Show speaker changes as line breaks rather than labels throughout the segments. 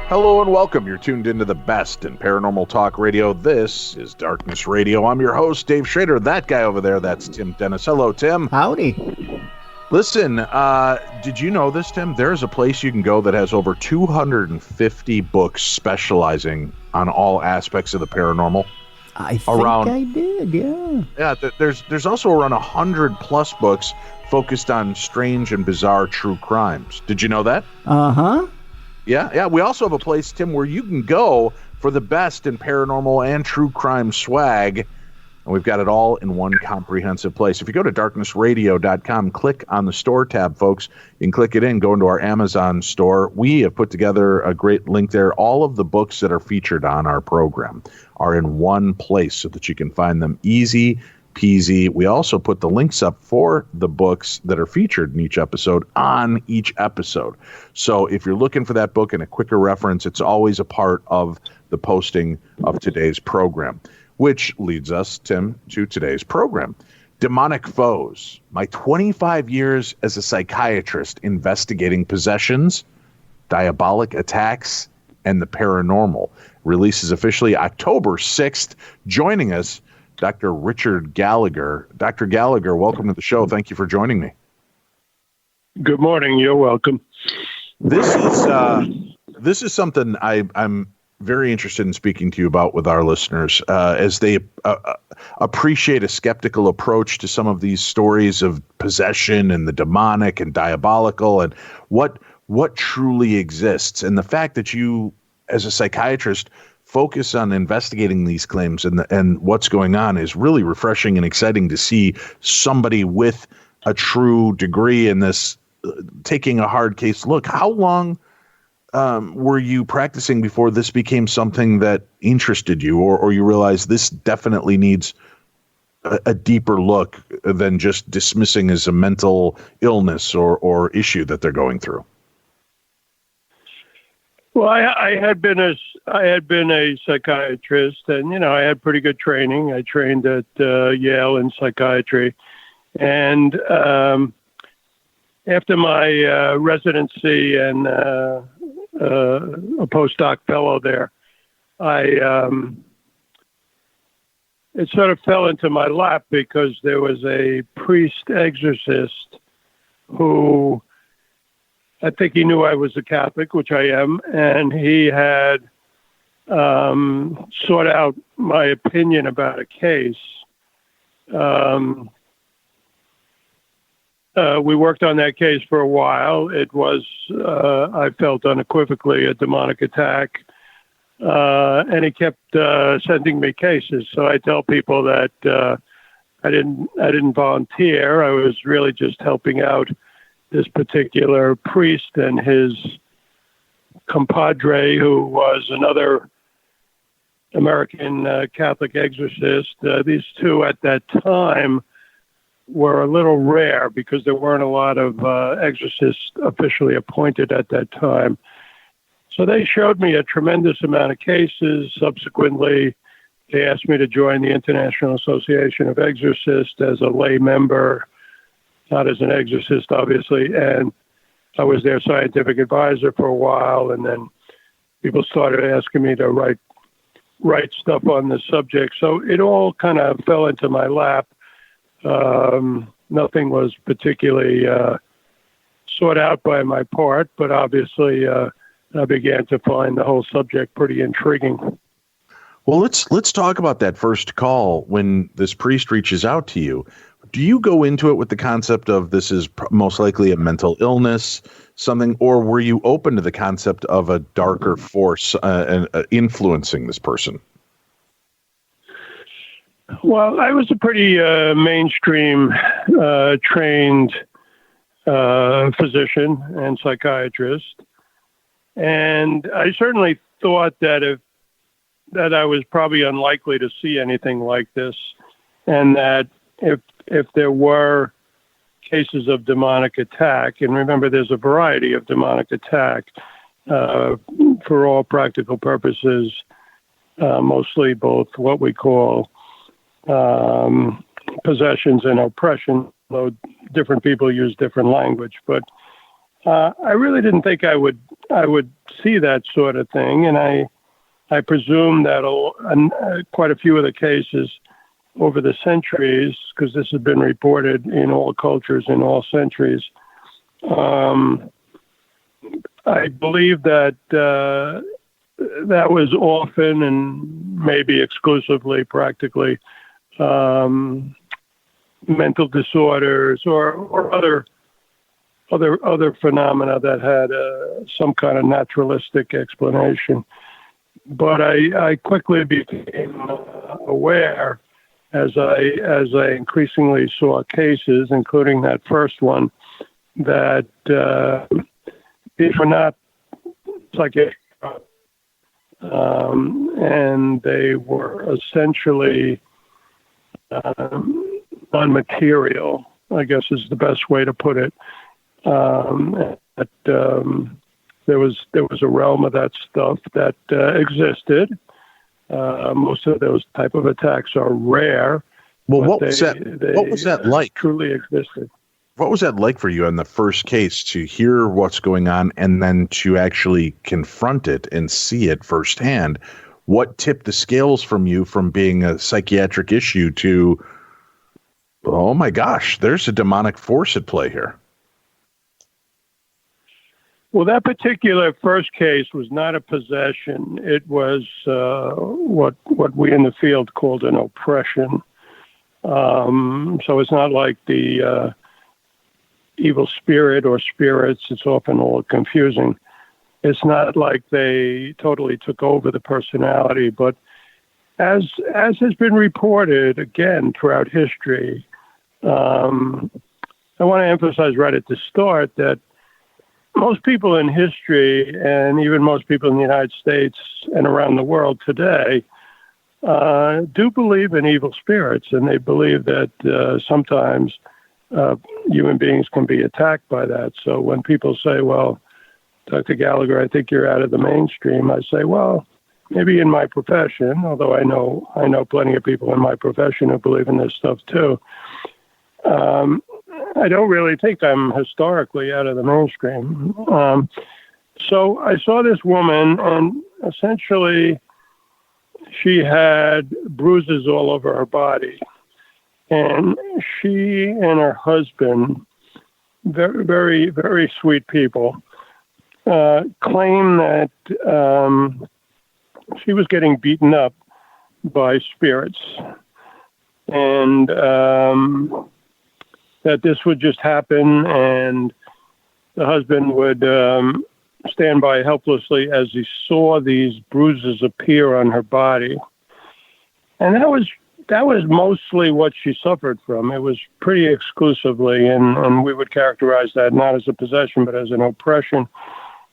Hello and welcome. You're tuned into the best in paranormal talk radio. This is Darkness Radio. I'm your host, Dave Schrader. That guy over there, that's Tim Dennis. Hello, Tim.
Howdy.
Listen, did you know this, Tim? There's a place you can go that has over 250 books specializing on all aspects of the paranormal.
I think I did, yeah.
Yeah, there's also around 100 plus books focused on strange and bizarre true crimes. Did you know that?
Uh-huh.
Yeah. We also have a place, Tim, where you can go for the best in paranormal and true crime swag. And we've got it all in one comprehensive place. If you go to darknessradio.com, click on the store tab, folks. You can click it in, go into our Amazon store. We have put together a great link there. All of the books that are featured on our program are in one place so that you can find them easy peasy. We also put the links up for the books that are featured in each episode on each episode. So if you're looking for that book and a quicker reference, it's always a part of the posting of today's program, which leads us, Tim, to today's program. Demonic Foes. My 25 years as a psychiatrist investigating possessions, diabolic attacks, and the paranormal. Releases officially October 6th. Joining us, Dr. Richard Gallagher. Dr. Gallagher, welcome to the show. Thank you for joining me.
Good morning. You're welcome.
This is something I'm very interested in speaking to you about with our listeners as they appreciate a skeptical approach to some of these stories of possession and the demonic and diabolical and what truly exists. And the fact that you, as a psychiatrist, focus on investigating these claims and what's going on is really refreshing and exciting to see somebody with a true degree in this taking a hard case look. How long were you practicing before this became something that interested you or you realized this definitely needs a deeper look than just dismissing as a mental illness or issue that they're going through?
Well, I had been a psychiatrist, and I had pretty good training. I trained at Yale in psychiatry, and after my residency and a postdoc fellow there, it sort of fell into my lap because there was a priest exorcist who, I think he knew I was a Catholic, which I am, and he had sought out my opinion about a case. We worked on that case for a while. It was, I felt unequivocally, a demonic attack, and he kept sending me cases. So I tell people that I didn't volunteer. I was really just helping out this particular priest and his compadre, who was another American Catholic exorcist. These two at that time were a little rare because there weren't a lot of exorcists officially appointed at that time. So they showed me a tremendous amount of cases. Subsequently, they asked me to join the International Association of Exorcists as a lay member, not as an exorcist, obviously, and I was their scientific advisor for a while, and then people started asking me to write stuff on this subject. So it all kind of fell into my lap. Nothing was particularly sought out by my part, but obviously I began to find the whole subject pretty intriguing.
Well, let's talk about that first call when this priest reaches out to you. Do you go into it with the concept of this is most likely a mental illness, something, or were you open to the concept of a darker force influencing this person?
Well, I was a pretty mainstream trained physician and psychiatrist, and I certainly thought that I was probably unlikely to see anything like this, and that if there were cases of demonic attack, and remember there's a variety of demonic attack, for all practical purposes, mostly both what we call possessions and oppression, though different people use different language. But I really didn't think I would I would see that sort of thing, and I presume that quite a few of the cases over the centuries, because this has been reported in all cultures in all centuries, I believe that that was often and maybe exclusively, practically, mental disorders or other phenomena that had some kind of naturalistic explanation. But I quickly became aware as I increasingly saw cases, including that first one, that these were not psychiatric, and they were essentially non-material, I guess is the best way to put it. There was a realm of that stuff that existed. Most of those type of attacks are rare.
Well, what was that like?
Truly existed.
What was that like for you in the first case, to hear what's going on and then to actually confront it and see it firsthand? What tipped the scales from you from being a psychiatric issue to, oh my gosh, there's a demonic force at play here?
Well, that particular first case was not a possession. It was what we in the field called an oppression. So it's not like the evil spirit or spirits. It's often all confusing. It's not like they totally took over the personality, but as has been reported again throughout history, I want to emphasize right at the start that most people in history, and even most people in the United States and around the world today, do believe in evil spirits, and they believe that sometimes human beings can be attacked by that. So when people say, well, Dr. Gallagher, I think you're out of the mainstream, I say, well, maybe in my profession, although I know plenty of people in my profession who believe in this stuff too. I don't really think I'm historically out of the mainstream. So I saw this woman, and essentially she had bruises all over her body. And she and her husband, very, very, very sweet people, claim that she was getting beaten up by spirits, and that this would just happen, and the husband would stand by helplessly as he saw these bruises appear on her body. And that was mostly what she suffered from. It was pretty exclusively, and we would characterize that not as a possession, but as an oppression.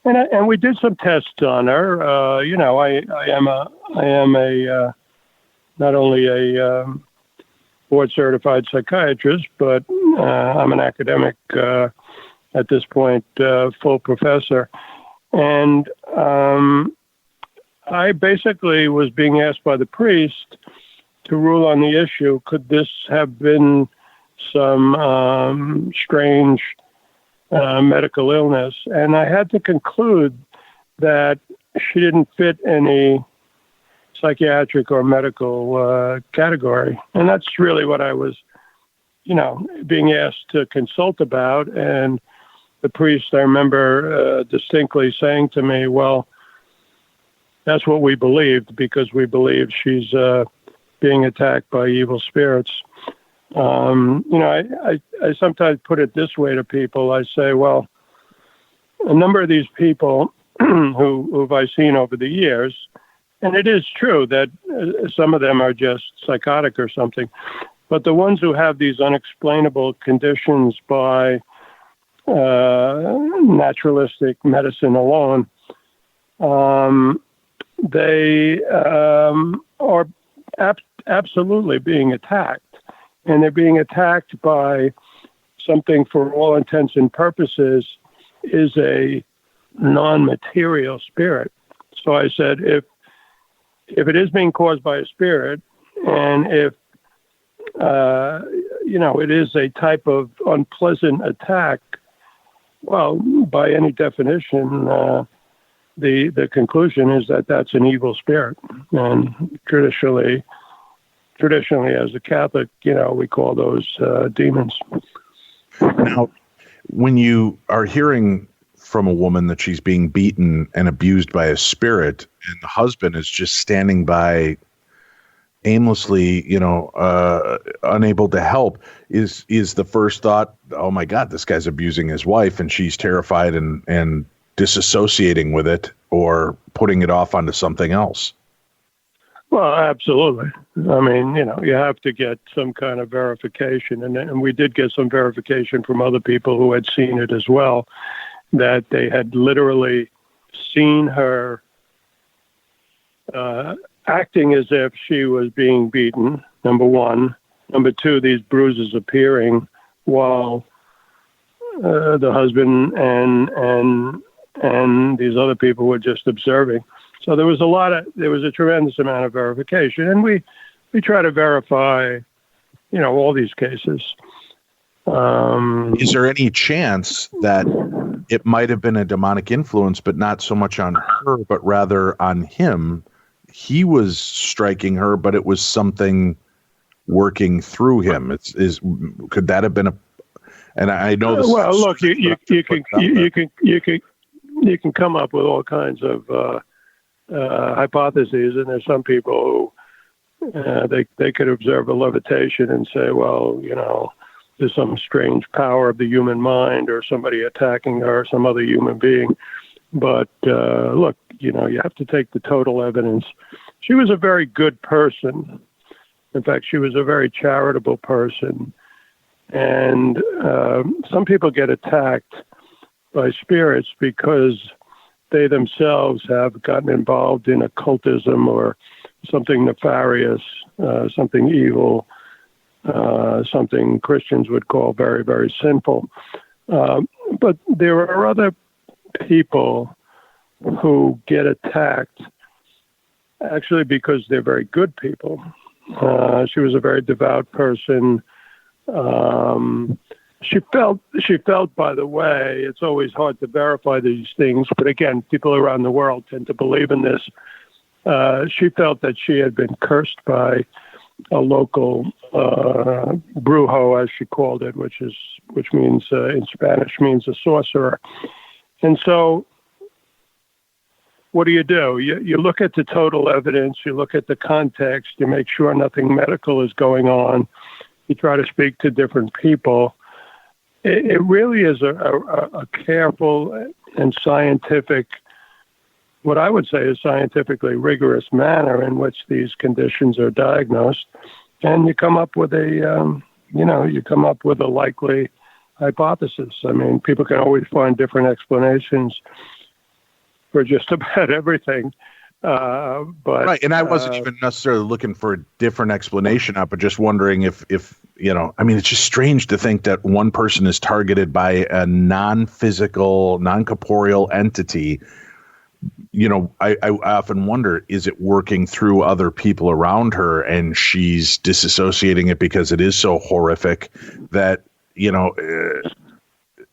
And we did some tests on her. I am a not only a board certified psychiatrist, but I'm an academic at this point, full professor. And I basically was being asked by the priest to rule on the issue. Could this have been some strange medical illness? And I had to conclude that she didn't fit any psychiatric or medical category. And that's really what I was, being asked to consult about. And the priest, I remember distinctly saying to me, well, that's what we believed, because we believe she's being attacked by evil spirits. I sometimes put it this way to people. I say, well, a number of these people who've I seen over the years, and it is true that some of them are just psychotic or something, but the ones who have these unexplainable conditions by naturalistic medicine alone, they are absolutely being attacked. And they're being attacked by something, for all intents and purposes, is a non-material spirit. So I said, if it is being caused by a spirit, and if it is a type of unpleasant attack, well, by any definition, the conclusion is that that's an evil spirit. And traditionally as a Catholic, we call those demons.
Now, when you are hearing from a woman that she's being beaten and abused by a spirit, and the husband is just standing by aimlessly, unable to help, is the first thought, oh my God, this guy's abusing his wife, and she's terrified and disassociating with it or putting it off onto something else?
Well, absolutely. I mean, you have to get some kind of verification. And we did get some verification from other people who had seen it as well, that they had literally seen her acting as if she was being beaten, number one. Number two, these bruises appearing while the husband and these other people were just observing. So there was a tremendous amount of verification, and we try to verify, all these cases.
Is there any chance that it might have been a demonic influence, but not so much on her, but rather on him? He was striking her, but it was something working through him. Could that have been a? And I know this.
Well, look, you can come up with all kinds of hypotheses, and there's some people who they could observe a levitation and say, well, there's some strange power of the human mind or somebody attacking her, some other human being. But look, you have to take the total evidence. She was a very good person. In fact, she was a very charitable person. And some people get attacked by spirits because they themselves have gotten involved in occultism or something nefarious, something evil, something Christians would call very, very sinful. But there are other people who get attacked actually because they're very good people. She was a very devout person. She felt, by the way, it's always hard to verify these things, but again, people around the world tend to believe in this. She felt that she had been cursed by a local brujo, as she called it, which means in Spanish means a sorcerer. And so, what do? You look at the total evidence, you look at the context, you make sure nothing medical is going on. You try to speak to different people. It really is a careful and scientific, what I would say is scientifically rigorous manner in which these conditions are diagnosed, and you come up with a likely hypothesis. I mean, people can always find different explanations for just about everything. But
right, and I wasn't even necessarily looking for a different explanation, but just wondering if I mean, it's just strange to think that one person is targeted by a non-physical, non-corporeal entity. I often wonder, is it working through other people around her, and she's disassociating it because it is so horrific that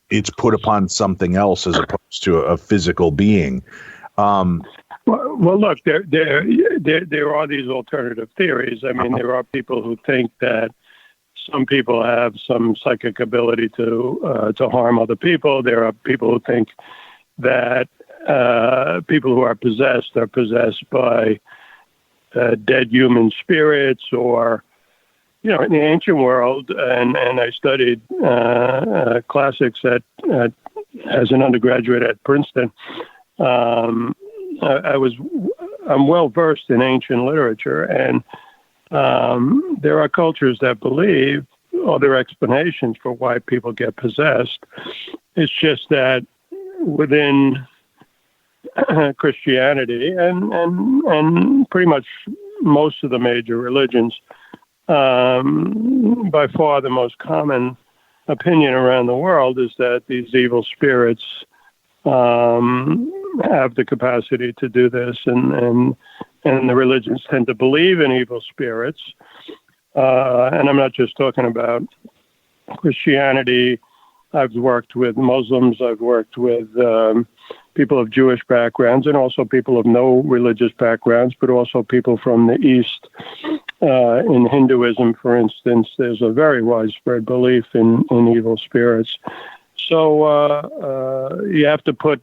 it's put upon something else as opposed to a physical being.
Well, look, there are these alternative theories. I mean, there are people who think that some people have some psychic ability to harm other people. There are people who think that people who are possessed by dead human spirits, or in the ancient world. And I studied classics as an undergraduate at Princeton. I'm well versed in ancient literature, and there are cultures that believe other explanations for why people get possessed. It's just that within Christianity and pretty much most of the major religions, by far the most common opinion around the world is that these evil spirits have the capacity to do this, and the religions tend to believe in evil spirits. And I'm not just talking about Christianity. I've worked with Muslims. I've worked with people of Jewish backgrounds and also people of no religious backgrounds, but also people from the East. In Hinduism, for instance, there's a very widespread belief in evil spirits. So you have to put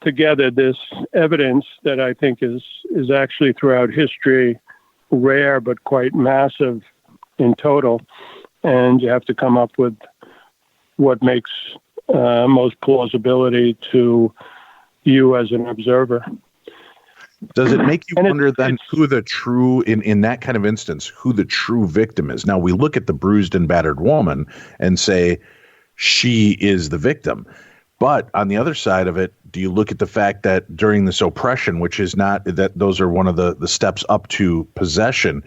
together this evidence that I think is actually throughout history rare but quite massive in total, and you have to come up with what makes most plausibility to you as an observer.
Does it make you wonder then who the true, in that kind of instance, who the true victim is? Now, we look at the bruised and battered woman and say she is the victim. But on the other side of it, do you look at the fact that during this oppression, which is not, that those are one of the steps up to possession,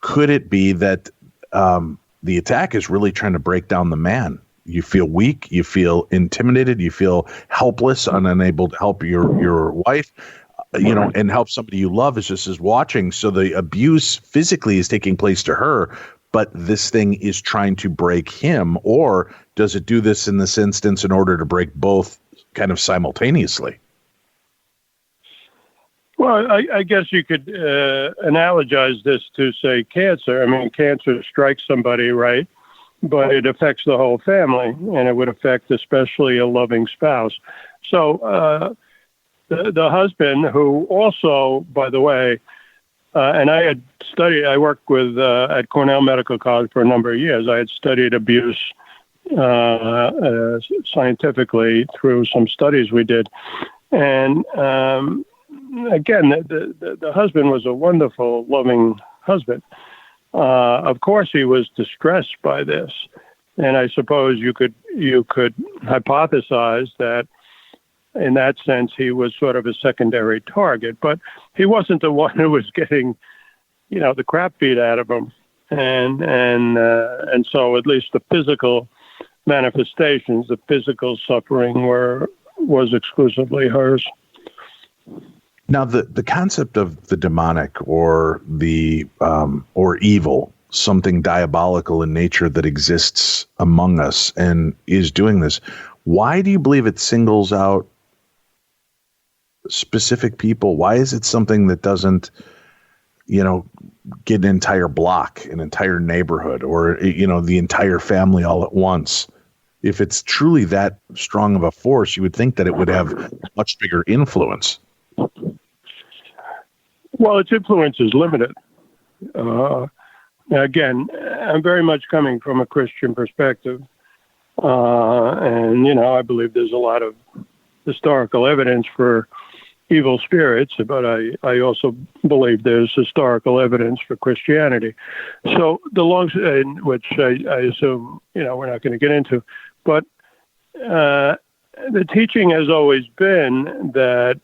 could it be that the attack is really trying to break down the man? You feel weak, you feel intimidated, you feel helpless and unable to help your wife, and help somebody you love is watching. So the abuse physically is taking place to her, but this thing is trying to break him. Or does it do this in this instance in order to break both kind of simultaneously?
Well, I guess you could analogize this to, say, cancer. I mean, cancer strikes somebody, right? But it affects the whole family, and it would affect especially a loving spouse. So the husband, who also, by the way, and I worked with at Cornell Medical College for a number of years. I had studied abuse scientifically through some studies we did. And again, the husband was a wonderful, loving husband. Of course, he was distressed by this. And I suppose you could hypothesize that in that sense, he was sort of a secondary target, but he wasn't the one who was getting, the crap beat out of him. And so at least the physical manifestations, the physical suffering was exclusively hers.
Now, the concept of the demonic or the or evil, something diabolical in nature that exists among us and is doing this, why do you believe it singles out specific people? Why is it something that doesn't, get an entire block, an entire neighborhood, or, the entire family all at once? If it's truly that strong of a force, you would think that it would have much bigger influence.
Well, its influence is limited. Again, I'm very much coming from a Christian perspective. And, I believe there's a lot of historical evidence for evil spirits, but I also believe there's historical evidence for Christianity. So which I assume, we're not going to get into, but the teaching has always been that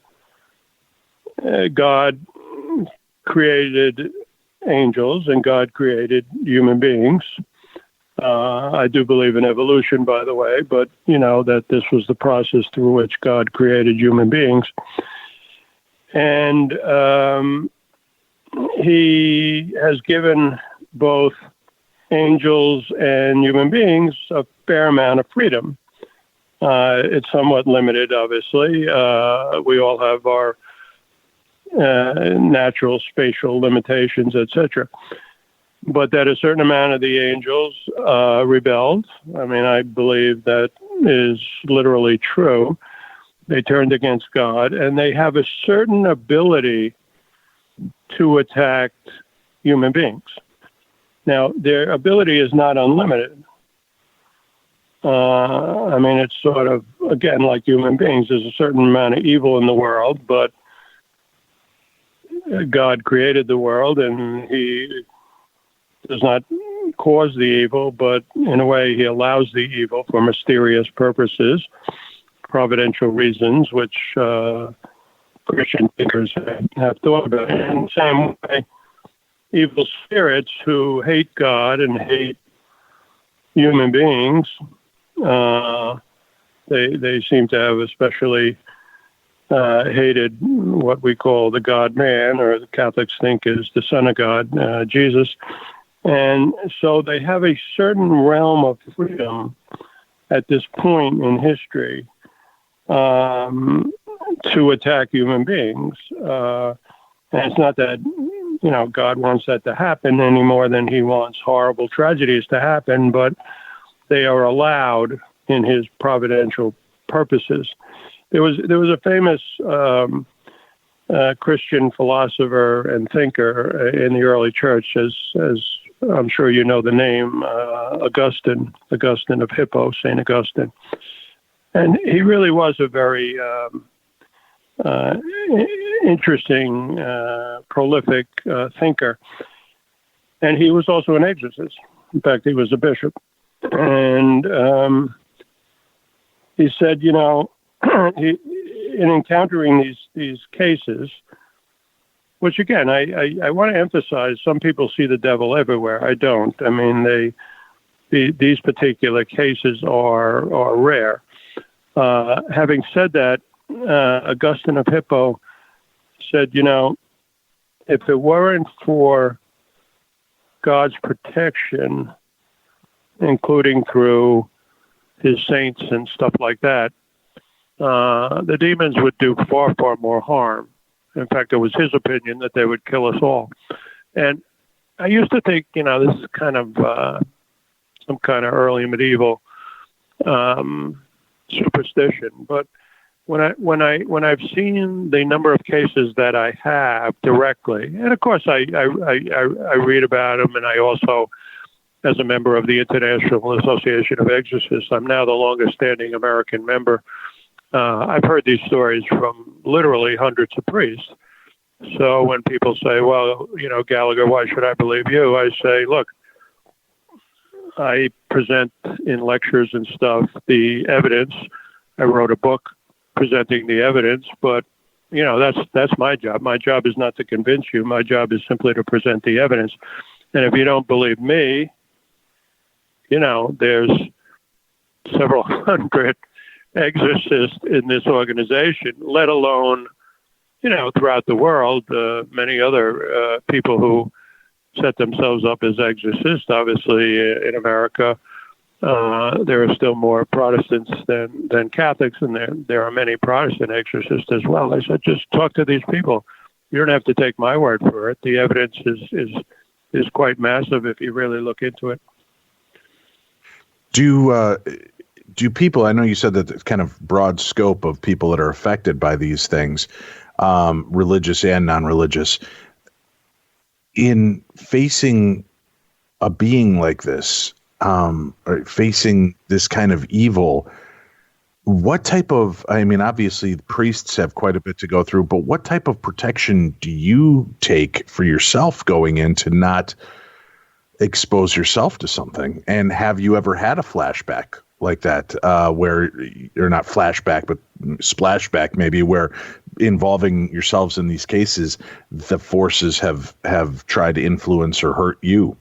God created angels and God created human beings. I do believe in evolution, by the way, but that this was the process through which God created human beings. And he has given both angels and human beings a fair amount of freedom. It's somewhat limited, obviously. We all have our natural spatial limitations, etc. But that a certain amount of the angels rebelled. I mean, I believe that is literally true. They turned against God, and they have a certain ability to attack human beings. Now, their ability is not unlimited. It's sort of, again, like human beings. There's a certain amount of evil in the world, but God created the world, and he does not cause the evil, but in a way he allows the evil for mysterious purposes, providential reasons, which Christian thinkers have thought about. In the same way, evil spirits who hate God and hate human beings, they seem to have especially hated what we call the God-man, or the Catholics think is the Son of God, Jesus. And so they have a certain realm of freedom at this point in history to attack human beings. And it's not that, God wants that to happen any more than he wants horrible tragedies to happen, but they are allowed in his providential purposes. There was a famous Christian philosopher and thinker in the early church, as I'm sure you know the name, Augustine of Hippo, St. Augustine. And he really was a very interesting, prolific thinker. And he was also an exorcist. In fact, he was a bishop. And he said, in encountering these cases, which again, I want to emphasize, some people see the devil everywhere. I don't. I mean, these particular cases are rare. Having said that, Augustine of Hippo said, if it weren't for God's protection, including through his saints and stuff like that, the demons would do far, far more harm. In fact, it was his opinion that they would kill us all. And I used to think, this is kind of some kind of early medieval superstition. But when I've seen the number of cases that I have directly, and of course I read about them, and I also, as a member of the International Association of Exorcists, I'm now the longest standing American member. I've heard these stories from literally hundreds of priests. So when people say, well, Gallagher, why should I believe you? I say, look, I present in lectures and stuff the evidence. I wrote a book presenting the evidence, but that's my job. My job is not to convince you. My job is simply to present the evidence. And if you don't believe me, there's several hundred exorcists in this organization, let alone, throughout the world, many other people who set themselves up as exorcists. Obviously, in America, there are still more Protestants than Catholics, and there are many Protestant exorcists as well. I said, just talk to these people. You don't have to take my word for it. The evidence is quite massive if you really look into it.
Do people, I know you said that it's kind of broad scope of people that are affected by these things, religious and non-religious, in facing a being like this, or facing this kind of evil, what type of, obviously priests have quite a bit to go through, but what type of protection do you take for yourself going in to not expose yourself to something? And have you ever had a flashback like that, where, or not flashback, but splashback maybe, where involving yourselves in these cases, the forces have tried to influence or hurt you?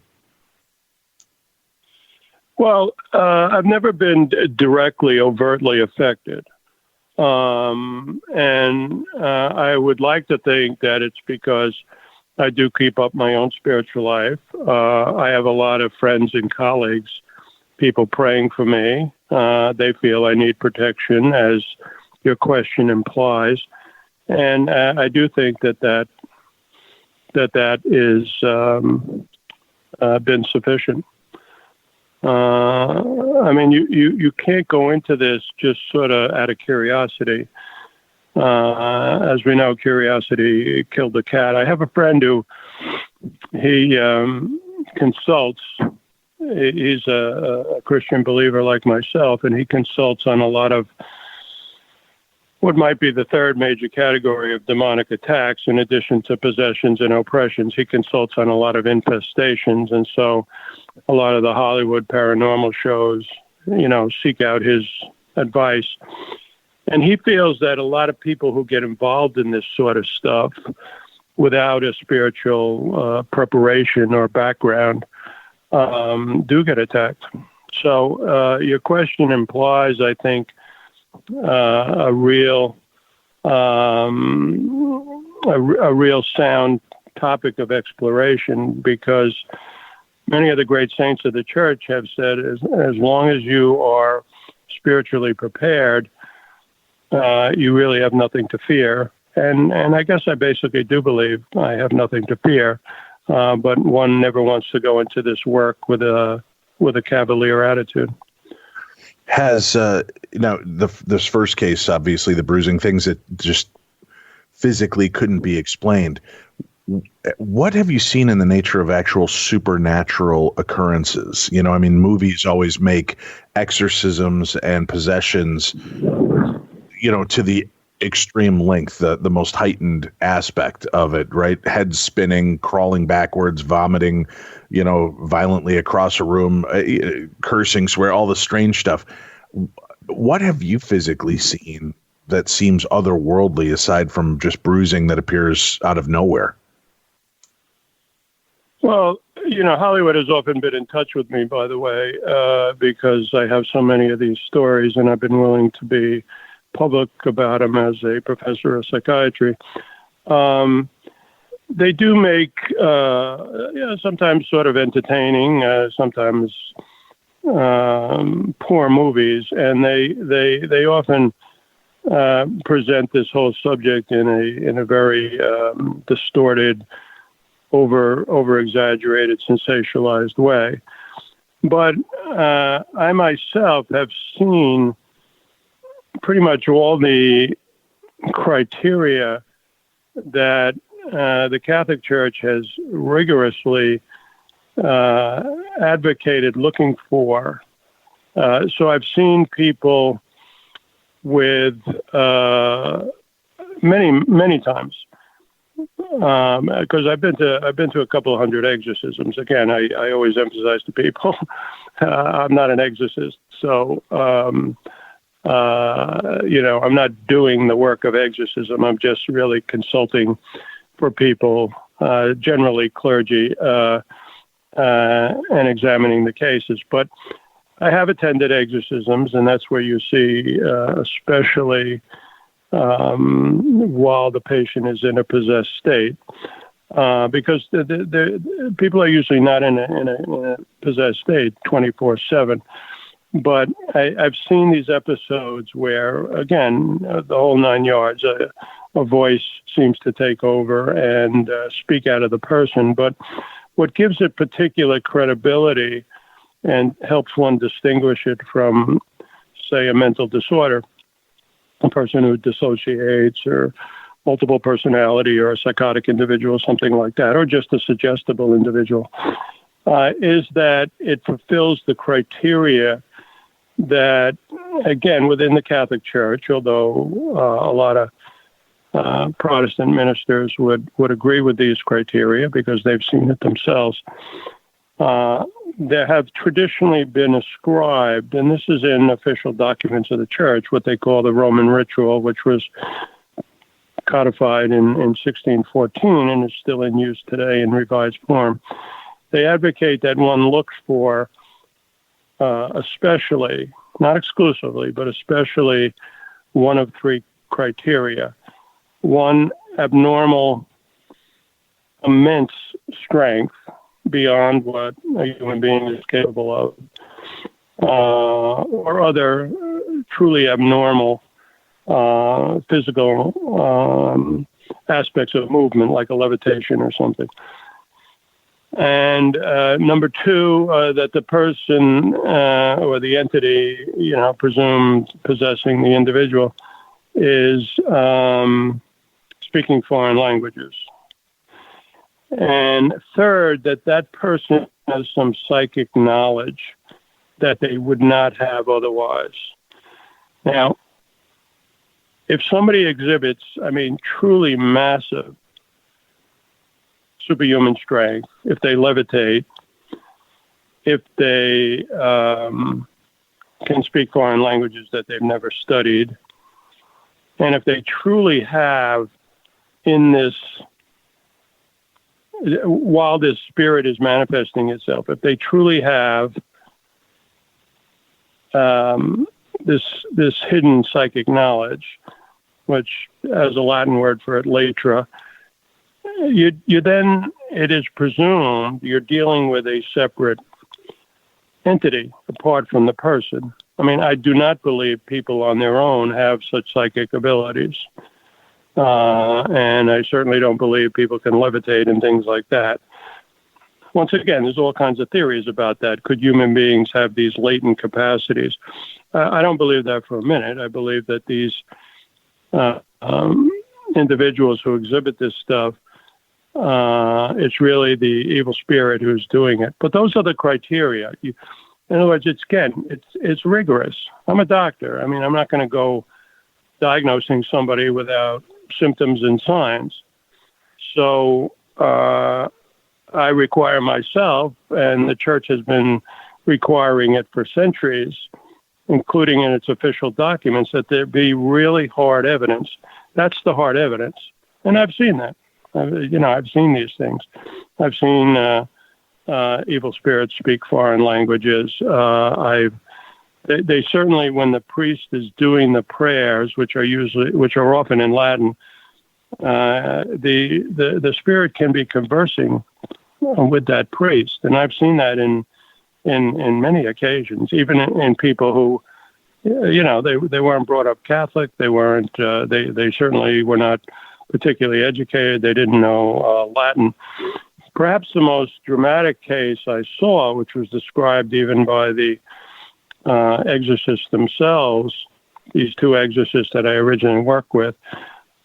Well, I've never been directly, overtly affected. And I would like to think that it's because I do keep up my own spiritual life. I have a lot of friends and colleagues, people praying for me. They feel I need protection, as your question implies. And I do think that is been sufficient. You can't go into this just sort of out of curiosity. As we know, curiosity killed the cat. I have a friend who he consults. He's a Christian believer like myself, and he consults on a lot of what might be the third major category of demonic attacks, in addition to possessions and oppressions. He consults on a lot of infestations, and so a lot of the Hollywood paranormal shows, seek out his advice. And he feels that a lot of people who get involved in this sort of stuff without a spiritual preparation or background do get attacked. So your question implies, I think, a real sound topic of exploration, because many of the great saints of the church have said, as long as you are spiritually prepared, you really have nothing to fear. And I guess I basically do believe I have nothing to fear, but one never wants to go into this work with a cavalier attitude.
Has this first case, obviously the bruising, things that just physically couldn't be explained. What have you seen in the nature of actual supernatural occurrences? You know, I mean, movies always make exorcisms and possessions, you know, to the extreme length, the most heightened aspect of it, right? Head spinning, crawling backwards, vomiting, you know, violently across a room, cursing, swear, all the strange stuff. What have you physically seen that seems otherworldly aside from just bruising that appears out of nowhere?
Well, you know, Hollywood has often been in touch with me, by the way, because I have so many of these stories, and I've been willing to be public about them as a professor of psychiatry. They do make sometimes sort of entertaining, sometimes poor movies, and they often present this whole subject in a very distorted, over exaggerated, sensationalized way. But I myself have seen pretty much all the criteria that the Catholic Church has rigorously advocated looking for. So I've seen people with many times, because I've been to a couple of hundred exorcisms. Again, I always emphasize to people, I'm not an exorcist, so you know, I'm not doing the work of exorcism. I'm just really consulting for people, generally clergy, and examining the cases. But I have attended exorcisms, and that's where you see, especially while the patient is in a possessed state, because the people are usually not in a possessed state 24/7. But I've seen these episodes where, again, the whole 9 yards, a voice seems to take over and speak out of the person. But what gives it particular credibility and helps one distinguish it from, say, a mental disorder, a person who dissociates or multiple personality or a psychotic individual, something like that, or just a suggestible individual, is that it fulfills the criteria that, again, within the Catholic Church, although a lot of Protestant ministers would agree with these criteria because they've seen it themselves, there have traditionally been ascribed, and this is in official documents of the Church, what they call the Roman ritual, which was codified in 1614 and is still in use today in revised form. They advocate that one looks for, especially, not exclusively, but especially one of three criteria. One, abnormal, immense strength beyond what a human being is capable of, or other truly abnormal physical aspects of movement, like a levitation or something. And number two, that the person or the entity, you know, presumed possessing the individual is speaking foreign languages. And third, that person has some psychic knowledge that they would not have otherwise. Now, if somebody exhibits, I mean, truly massive superhuman strength, if they levitate, if they can speak foreign languages that they've never studied, and if they truly have in this, while this spirit is manifesting itself, if they truly have this hidden psychic knowledge, which as a Latin word for it, latra, you then, it is presumed you're dealing with a separate entity apart from the person. I mean, I do not believe people on their own have such psychic abilities. And I certainly don't believe people can levitate and things like that. Once again, there's all kinds of theories about that. Could human beings have these latent capacities? I don't believe that for a minute. I believe that these individuals who exhibit this stuff, it's really the evil spirit who's doing it. But those are the criteria. In other words, it's rigorous. I'm a doctor. I mean, I'm not going to go diagnosing somebody without symptoms and signs. So I require myself, and the church has been requiring it for centuries, including in its official documents, that there be really hard evidence. That's the hard evidence. And I've seen that. I've seen these things. I've seen evil spirits speak foreign languages. They certainly, when the priest is doing the prayers, which are often in Latin, the spirit can be conversing with that priest, and I've seen that in many occasions, even in people who, they weren't brought up Catholic. They weren't. They certainly were not particularly educated. They didn't know Latin. Perhaps the most dramatic case I saw, which was described even by the exorcists themselves, these two exorcists that I originally worked with,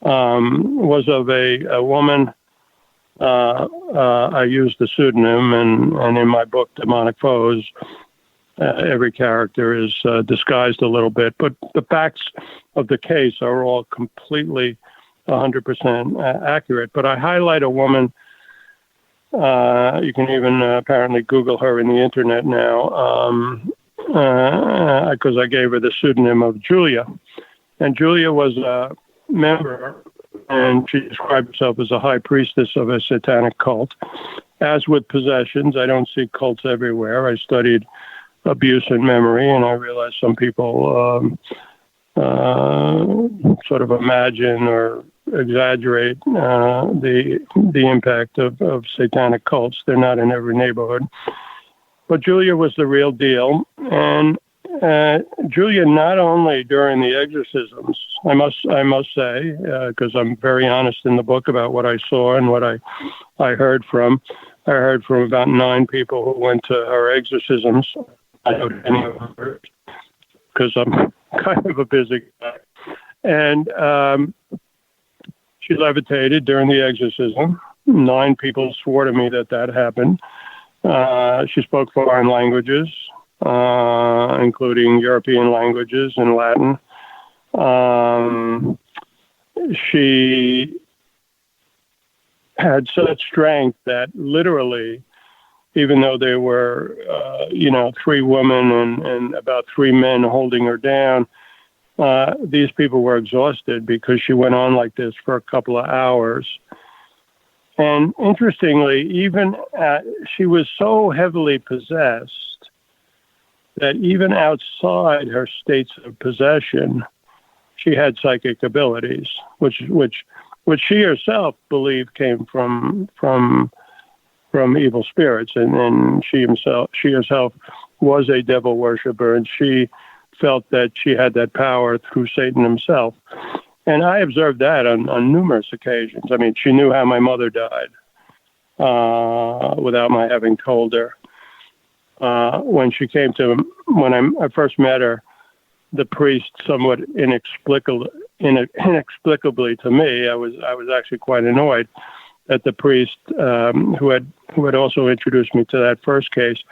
was of a woman. I used the pseudonym, and in my book, Demonic Foes, every character is disguised a little bit, but the facts of the case are all completely 100% accurate. But I highlight a woman. You can even apparently Google her in the internet now, because I gave her the pseudonym of Julia. And Julia was a member, and she described herself as a high priestess of a satanic cult. As with possessions, I don't see cults everywhere. I studied abuse and memory, and I realized some people sort of imagine or exaggerate the impact of satanic cults. They're not in every neighborhood. But Julia was the real deal. And Julia, not only during the exorcisms, I must say, because I'm very honest in the book about what I saw and what I heard from. I heard from about 9 people who went to her exorcisms. I don't know any of her because I'm kind of a busy guy. And she levitated during the exorcism. 9 people swore to me that happened. She spoke foreign languages, including European languages and Latin. She had such strength that literally, even though there were, 3 women and about 3 men holding her down, these people were exhausted because she went on like this for a couple of hours. And interestingly, she was so heavily possessed that even outside her states of possession, she had psychic abilities, which she herself believed came from evil spirits, and she herself was a devil worshiper, and she felt that she had that power through Satan himself. And I observed that on numerous occasions. I mean, she knew how my mother died without my having told her. When I first met her, the priest, somewhat inexplicably to me, I was actually quite annoyed that the priest, who had also introduced me to that first case,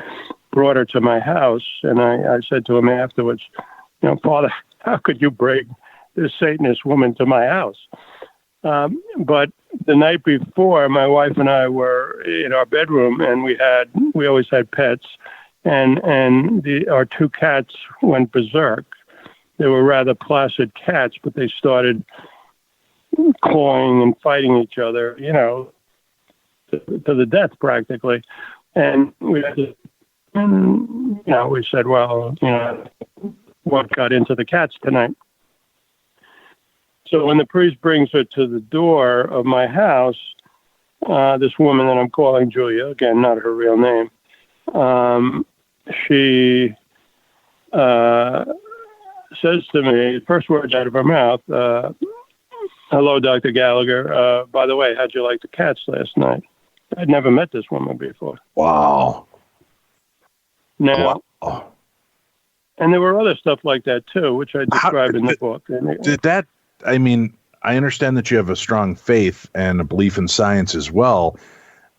brought her to my house. And I said to him afterwards, Father, how could you bring this Satanist woman to my house? But the night before, my wife and I were in our bedroom, and we always had pets, and our 2 cats went berserk. They were rather placid cats, but they started clawing and fighting each other, to the death practically. And we said, well, what got into the cats tonight? So when the priest brings her to the door of my house, this woman that I'm calling Julia, again, not her real name, she says to me, first words out of her mouth, hello, Dr. Gallagher. By the way, how'd you like the cats last night? I'd never met this woman before.
Wow.
Now, and there were other stuff like that too, which I describe in the book.
Did that, I mean, I understand that you have a strong faith and a belief in science as well,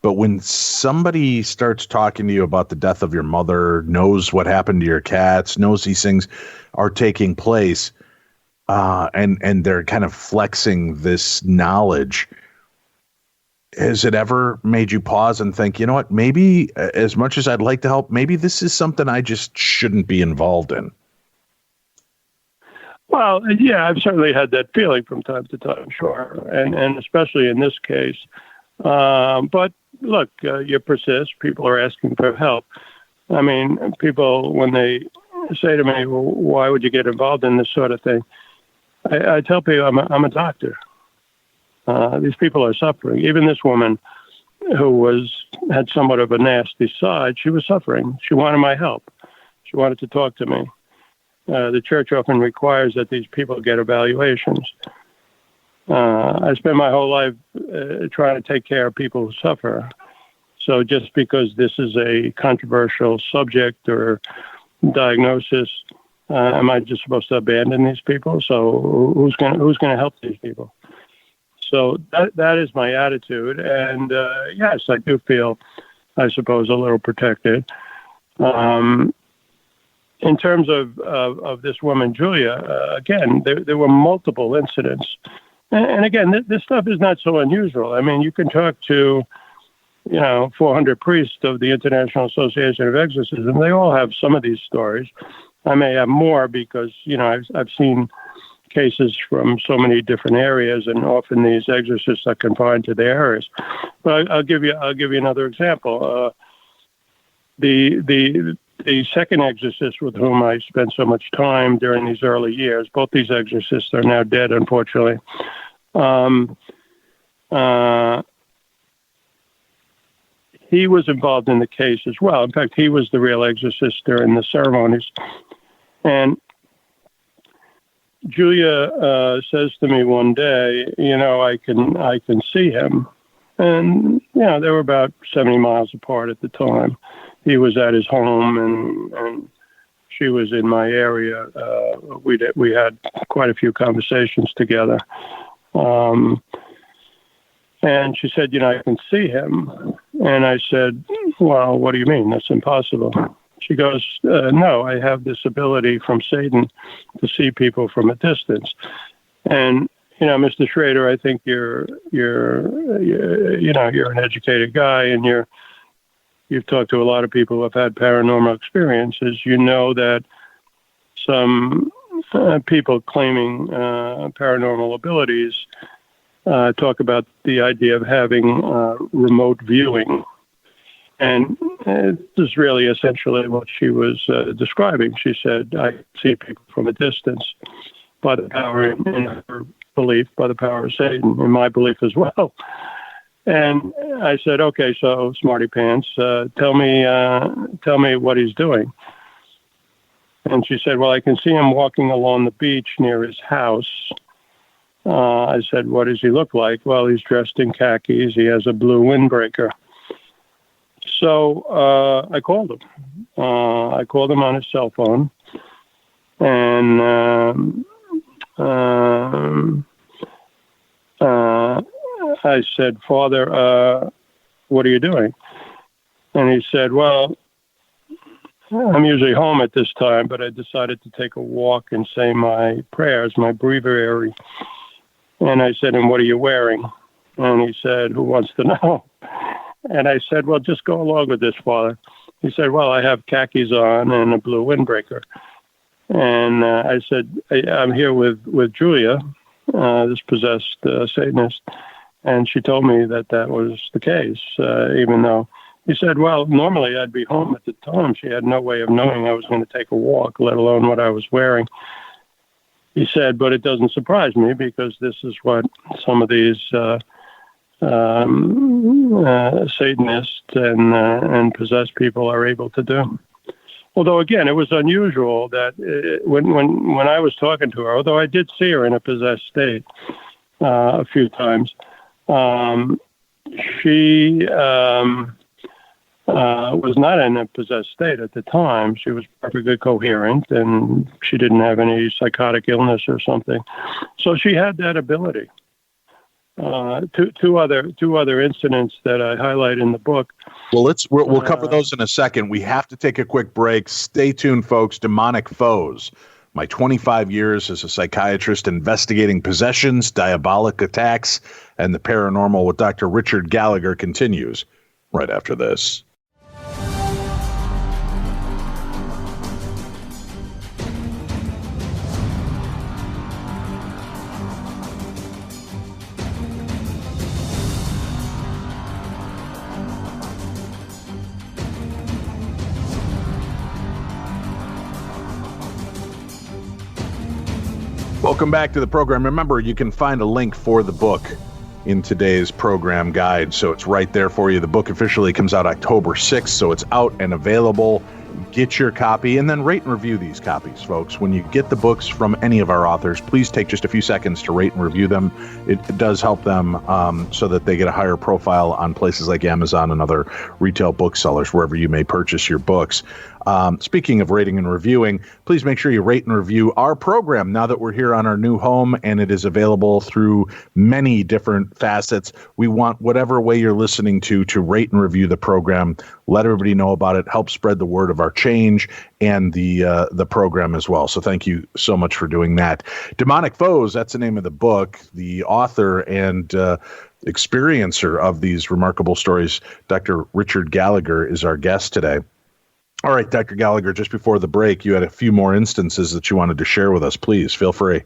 but when somebody starts talking to you about the death of your mother, knows what happened to your cats, knows these things are taking place, and they're kind of flexing this knowledge, has it ever made you pause and think, you know what, maybe as much as I'd like to help, maybe this is something I just shouldn't be involved in?
Well, yeah, I've certainly had that feeling from time to time, sure, and especially in this case. But look, you persist. People are asking for help. I mean, people, when they say to me, well, why would you get involved in this sort of thing? I tell people I'm a doctor. These people are suffering. Even this woman who had somewhat of a nasty side, she was suffering. She wanted my help. She wanted to talk to me. The church often requires that these people get evaluations. I spent my whole life trying to take care of people who suffer. So just because this is a controversial subject or diagnosis, am I just supposed to abandon these people? So who's going to help these people? So that is my attitude. And yes, I do feel, I suppose, a little protected. In terms of this woman, Julia, again, there were multiple incidents. And again, this stuff is not so unusual. I mean, you can talk to, 400 priests of the International Association of Exorcism. They all have some of these stories. I may have more because, I've seen cases from so many different areas, and often these exorcists are confined to their areas. But I'll give you another example. The second exorcist with whom I spent so much time during these early years, both these exorcists are now dead, unfortunately. He was involved in the case as well. In fact, he was the real exorcist during the ceremonies. And Julia says to me one day, I can see him. And, they were about 70 miles apart at the time. He was at his home and she was in my area. We had quite a few conversations together. And she said, I can see him. And I said, well, what do you mean? That's impossible. She goes, no, I have this ability from Satan to see people from a distance. And, Mr. Schrader, I think you're an educated guy, and you've talked to a lot of people who have had paranormal experiences. You know that some people claiming paranormal abilities talk about the idea of having remote viewing. And this is really essentially what she was describing. She said, I see people from a distance by the power, in her belief, by the power of Satan, in my belief as well. And I said, okay, so smarty pants, tell me what he's doing. And she said, well, I can see him walking along the beach near his house. I said, what does he look like? Well, he's dressed in khakis. He has a blue windbreaker. So I called him. I called him on his cell phone. And I said, Father, what are you doing? And he said, well, I'm usually home at this time, but I decided to take a walk and say my prayers, my breviary. And I said, and what are you wearing? And he said, who wants to know? And I said, well, just go along with this, Father. He said, well, I have khakis on and a blue windbreaker. And I said, I'm here with Julia, this possessed Satanist. And she told me that was the case, even though he said, well, normally I'd be home at the time. She had no way of knowing I was going to take a walk, let alone what I was wearing. He said, but it doesn't surprise me because this is what some of these Satanists and possessed people are able to do. Although, again, it was unusual that when I was talking to her, although I did see her in a possessed state a few times, she was not in a possessed state at the time. She was perfectly coherent, and she didn't have any psychotic illness or something. So she had that ability. Two other incidents that I highlight in the book.
Well, we'll cover those in a second. We have to take a quick break. Stay tuned, folks. Demonic Foes. My 25 years as a psychiatrist investigating possessions, diabolic attacks, and the paranormal with Dr. Richard Gallagher continues right after this. Welcome back to the program. Remember, you can find a link for the book in today's program guide, so it's right there for you. The book officially comes out October 6th, so it's out and available. Get your copy, and then rate and review these copies, folks. When you get the books from any of our authors, please take just a few seconds to rate and review them. It does help them so that they get a higher profile on places like Amazon and other retail booksellers, wherever you may purchase your books. Speaking of rating and reviewing, please make sure you rate and review our program now that we're here on our new home and it is available through many different facets. We want whatever way you're listening to rate and review the program. Let everybody know about it. Help spread the word of our change and the program as well. So thank you so much for doing that. Demonic Foes, that's the name of the book. The author and experiencer of these remarkable stories, Dr. Richard Gallagher, is our guest today. All right, Dr. Gallagher, just before the break, you had a few more instances that you wanted to share with us. Please, feel free.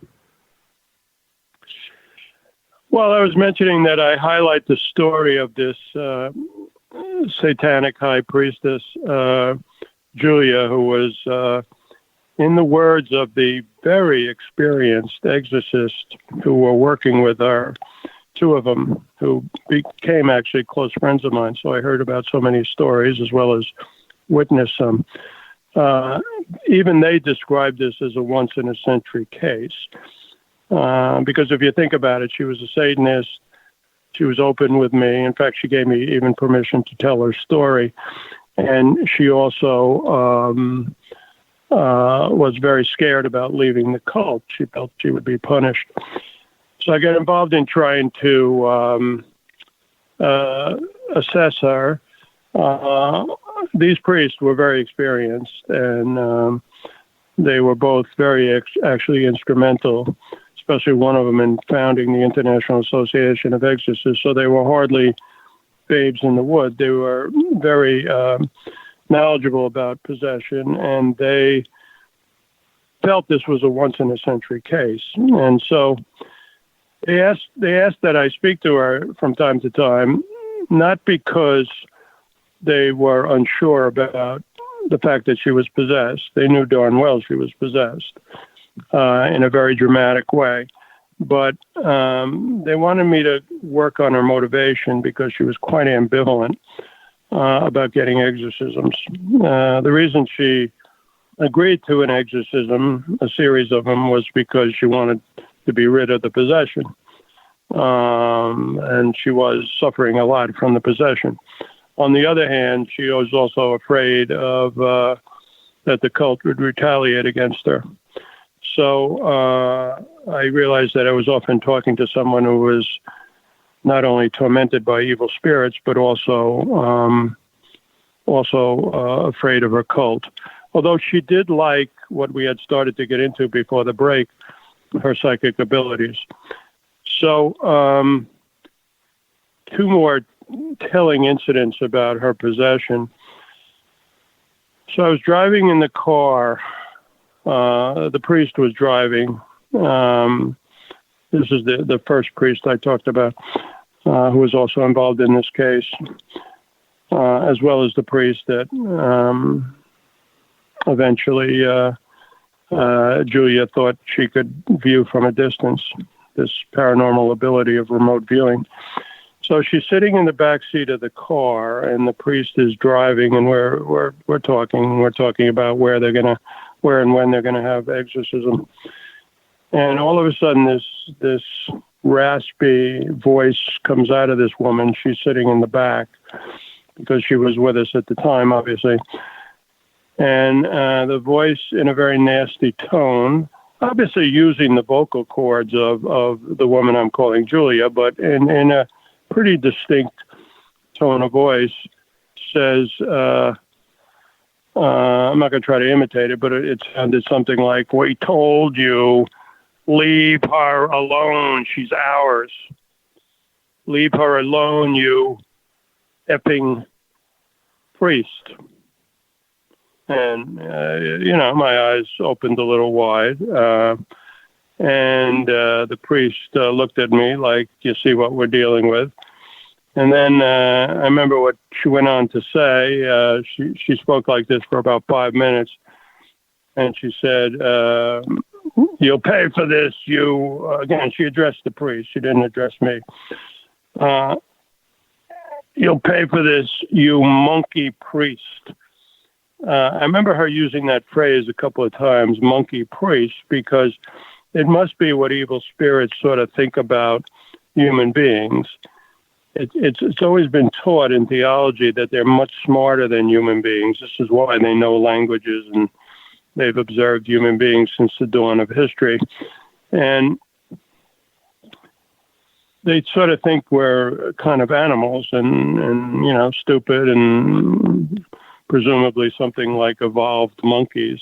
Well, I was mentioning that I highlight the story of this satanic high priestess, Julia, who was, in the words of the very experienced exorcists who were working with our two of them, who became actually close friends of mine. So I heard about so many stories as well as witnessed some. Even they described this as a once-in-a-century case. Because if you think about it, she was a Satanist. She was open with me. In fact, she gave me even permission to tell her story. And she also was very scared about leaving the cult. She felt she would be punished. So I got involved in trying to assess her. These priests were very experienced, and they were both very actually instrumental, especially one of them in founding the International Association of Exorcists. So they were hardly babes in the wood. They were very knowledgeable about possession, and they felt this was a once-in-a-century case. And so they asked that I speak to her from time to time, not because they were unsure about the fact that she was possessed. They knew darn well she was possessed in a very dramatic way. But they wanted me to work on her motivation because she was quite ambivalent about getting exorcisms. The reason she agreed to an exorcism, a series of them, was because she wanted to be rid of the possession. And she was suffering a lot from the possession. On the other hand, she was also afraid of that the cult would retaliate against her. So I realized that I was often talking to someone who was not only tormented by evil spirits, but also afraid of her cult. Although she did like what we had started to get into before the break, her psychic abilities. So two more telling incidents about her possession. So I was driving in the car. The priest was driving. This is the first priest I talked about, who was also involved in this case, as well as the priest that eventually Julia thought she could view from a distance, this paranormal ability of remote viewing. So she's sitting in the back seat of the car, and the priest is driving, and we're talking about where and when they're gonna have exorcism. And all of a sudden, this raspy voice comes out of this woman. She's sitting in the back because she was with us at the time, obviously. And the voice, in a very nasty tone, obviously using the vocal cords of the woman I'm calling Julia, but in a pretty distinct tone of voice, says, I'm not going to try to imitate it, but it sounded something like, "We told you, leave her alone. She's ours. Leave her alone, you effing priest." And, my eyes opened a little wide. And the priest looked at me like, "You see what we're dealing with?" And then I remember what she went on to say. She spoke like this for about 5 minutes. And she said, "You'll pay for this, you..." Again, she addressed the priest. She didn't address me. "You'll pay for this, you monkey priest." I remember her using that phrase a couple of times, monkey priest, because it must be what evil spirits sort of think about human beings. It's always been taught in theology that they're much smarter than human beings. This is why they know languages, and they've observed human beings since the dawn of history. And they sort of think we're kind of animals and stupid and presumably something like evolved monkeys.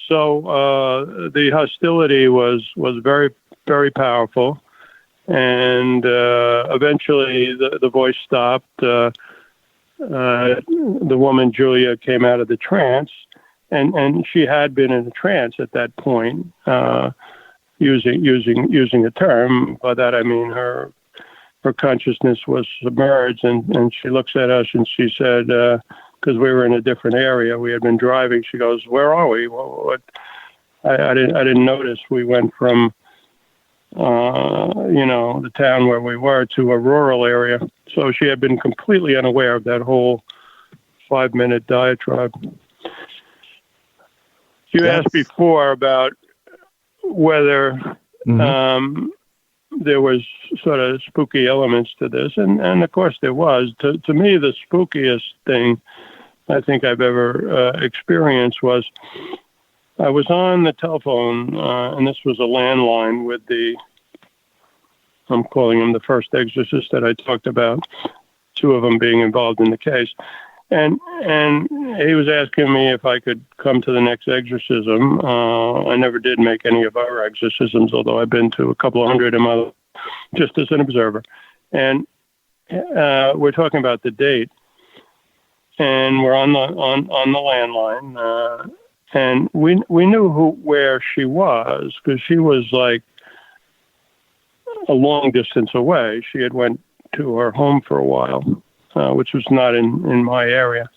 So the hostility was very, very powerful. And eventually the voice stopped. The woman, Julia, came out of the trance, and she had been in a trance at that point, using a term. By that I mean her consciousness was submerged, and she looks at us and she said, because we were in a different area, we had been driving. She goes, "Where are we? What?" I didn't notice. We went from the town where we were to a rural area. So she had been completely unaware of that whole 5-minute diatribe. You asked before about whether there was sort of spooky elements to this, and of course there was. To me, the spookiest thing I think I've ever experienced was I was on the telephone, and this was a landline with I'm calling him the first exorcist that I talked about, 2 of them being involved in the case. And he was asking me if I could come to the next exorcism. I never did make any of our exorcisms, although I've been to a couple of hundred of them just as an observer. And we're talking about the date, and we're on the landline, and we knew where she was, because she was like a long distance away. She had went to her home for a while, which was not in my area.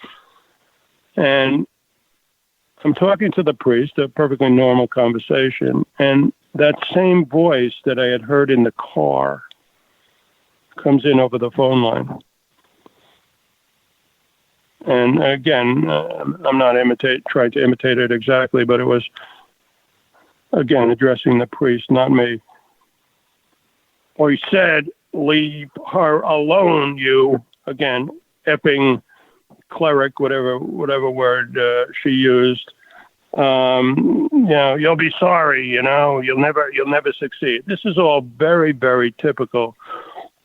And I'm talking to the priest, a perfectly normal conversation, and that same voice that I had heard in the car comes in over the phone line. And again, I'm not trying to imitate it exactly, but it was, again, addressing the priest, not me. Or he said, "Leave her alone, you," again, epping cleric, whatever word she used. You'll be sorry, you'll never succeed. This is all very, very typical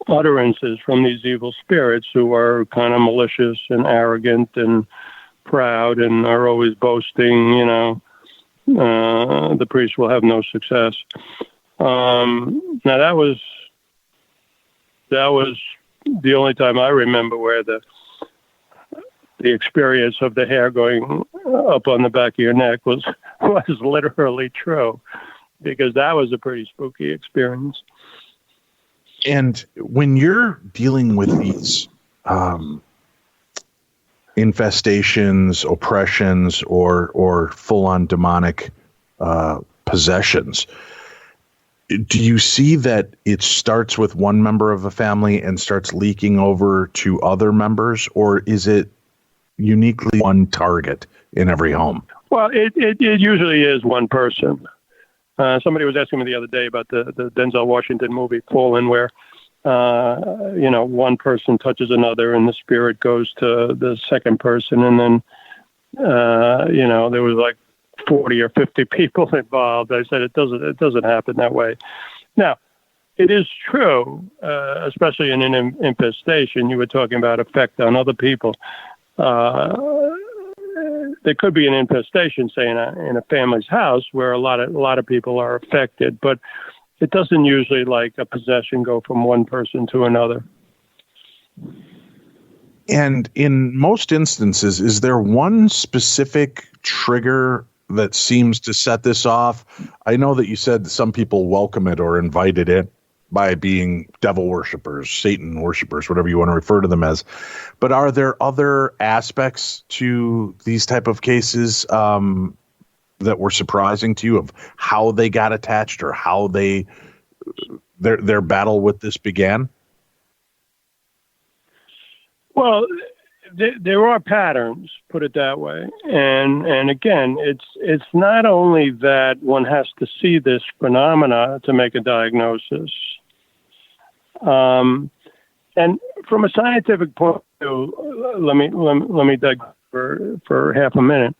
utterances from these evil spirits who are kind of malicious and arrogant and proud and are always boasting, the priest will have no success. Now that was the only time I remember where the experience of the hair going up on the back of your neck was literally true, because that was a pretty spooky experience.
And when you're dealing with these infestations, oppressions, or full-on demonic possessions, do you see that it starts with one member of a family and starts leaking over to other members, or is it uniquely one target in every home?
Well, it usually is one person. Somebody was asking me the other day about the Denzel Washington movie Fallen, where one person touches another and the spirit goes to the second person, and then there was like 40 or 50 people involved. I said it doesn't happen that way. Now, it is true, especially in an infestation. You were talking about effect on other people. There could be an infestation, say in a family's house, where a lot of people are affected, but it doesn't usually, like a possession, go from one person to another.
And in most instances, is there one specific trigger that seems to set this off? I know that you said some people welcome it or invite it in by being devil worshipers, Satan worshipers, whatever you want to refer to them as. But are there other aspects to these type of cases that were surprising to you, of how they got attached or how their battle with this began? Well,
there are patterns, put it that way. And again, it's not only that one has to see this phenomena to make a diagnosis. And from a scientific point of view, let me digress for half a minute.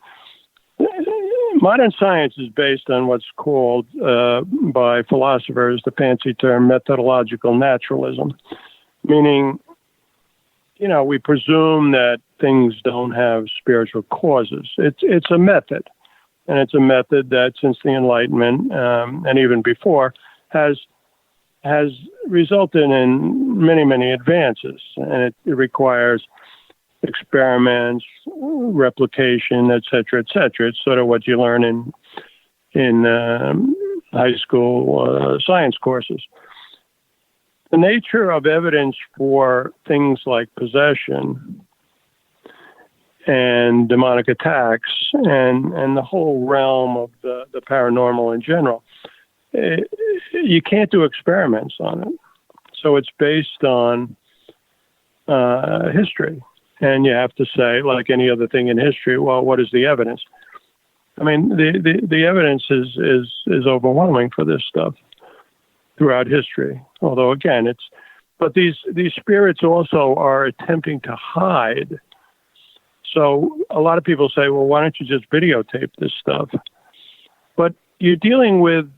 Modern science is based on what's called by philosophers the fancy term methodological naturalism, meaning, we presume that things don't have spiritual causes. It's a method, and it's a method that since the Enlightenment and even before has resulted in many, many advances, and it requires experiments, replication, et cetera, et cetera. It's sort of what you learn in high school science courses. The nature of evidence for things like possession and demonic attacks and the whole realm of the paranormal in general, you can't do experiments on it. So it's based on history. And you have to say, like any other thing in history, well, what is the evidence? I mean, the evidence is overwhelming for this stuff throughout history. Although, again, but these spirits also are attempting to hide. So a lot of people say, well, why don't you just videotape this stuff? But you're dealing with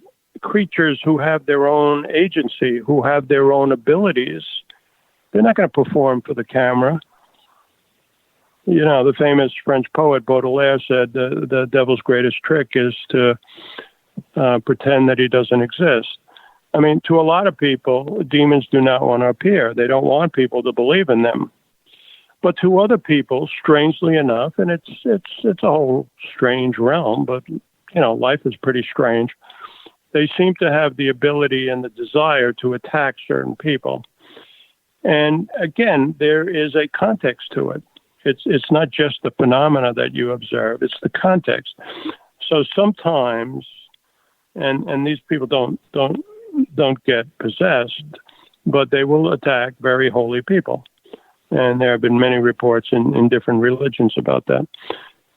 creatures who have their own agency, who have their own abilities. They're not going to perform for the camera. The famous French poet Baudelaire said the devil's greatest trick is to pretend that he doesn't exist. I mean, to a lot of people, demons do not want to appear. They don't want people to believe in them. But to other people, strangely enough, and it's a whole strange realm, but life is pretty strange. They seem to have the ability and the desire to attack certain people. And again, there is a context to it. It's not just the phenomena that you observe; it's the context. So sometimes, and these people don't get possessed, but they will attack very holy people. And there have been many reports in different religions about that.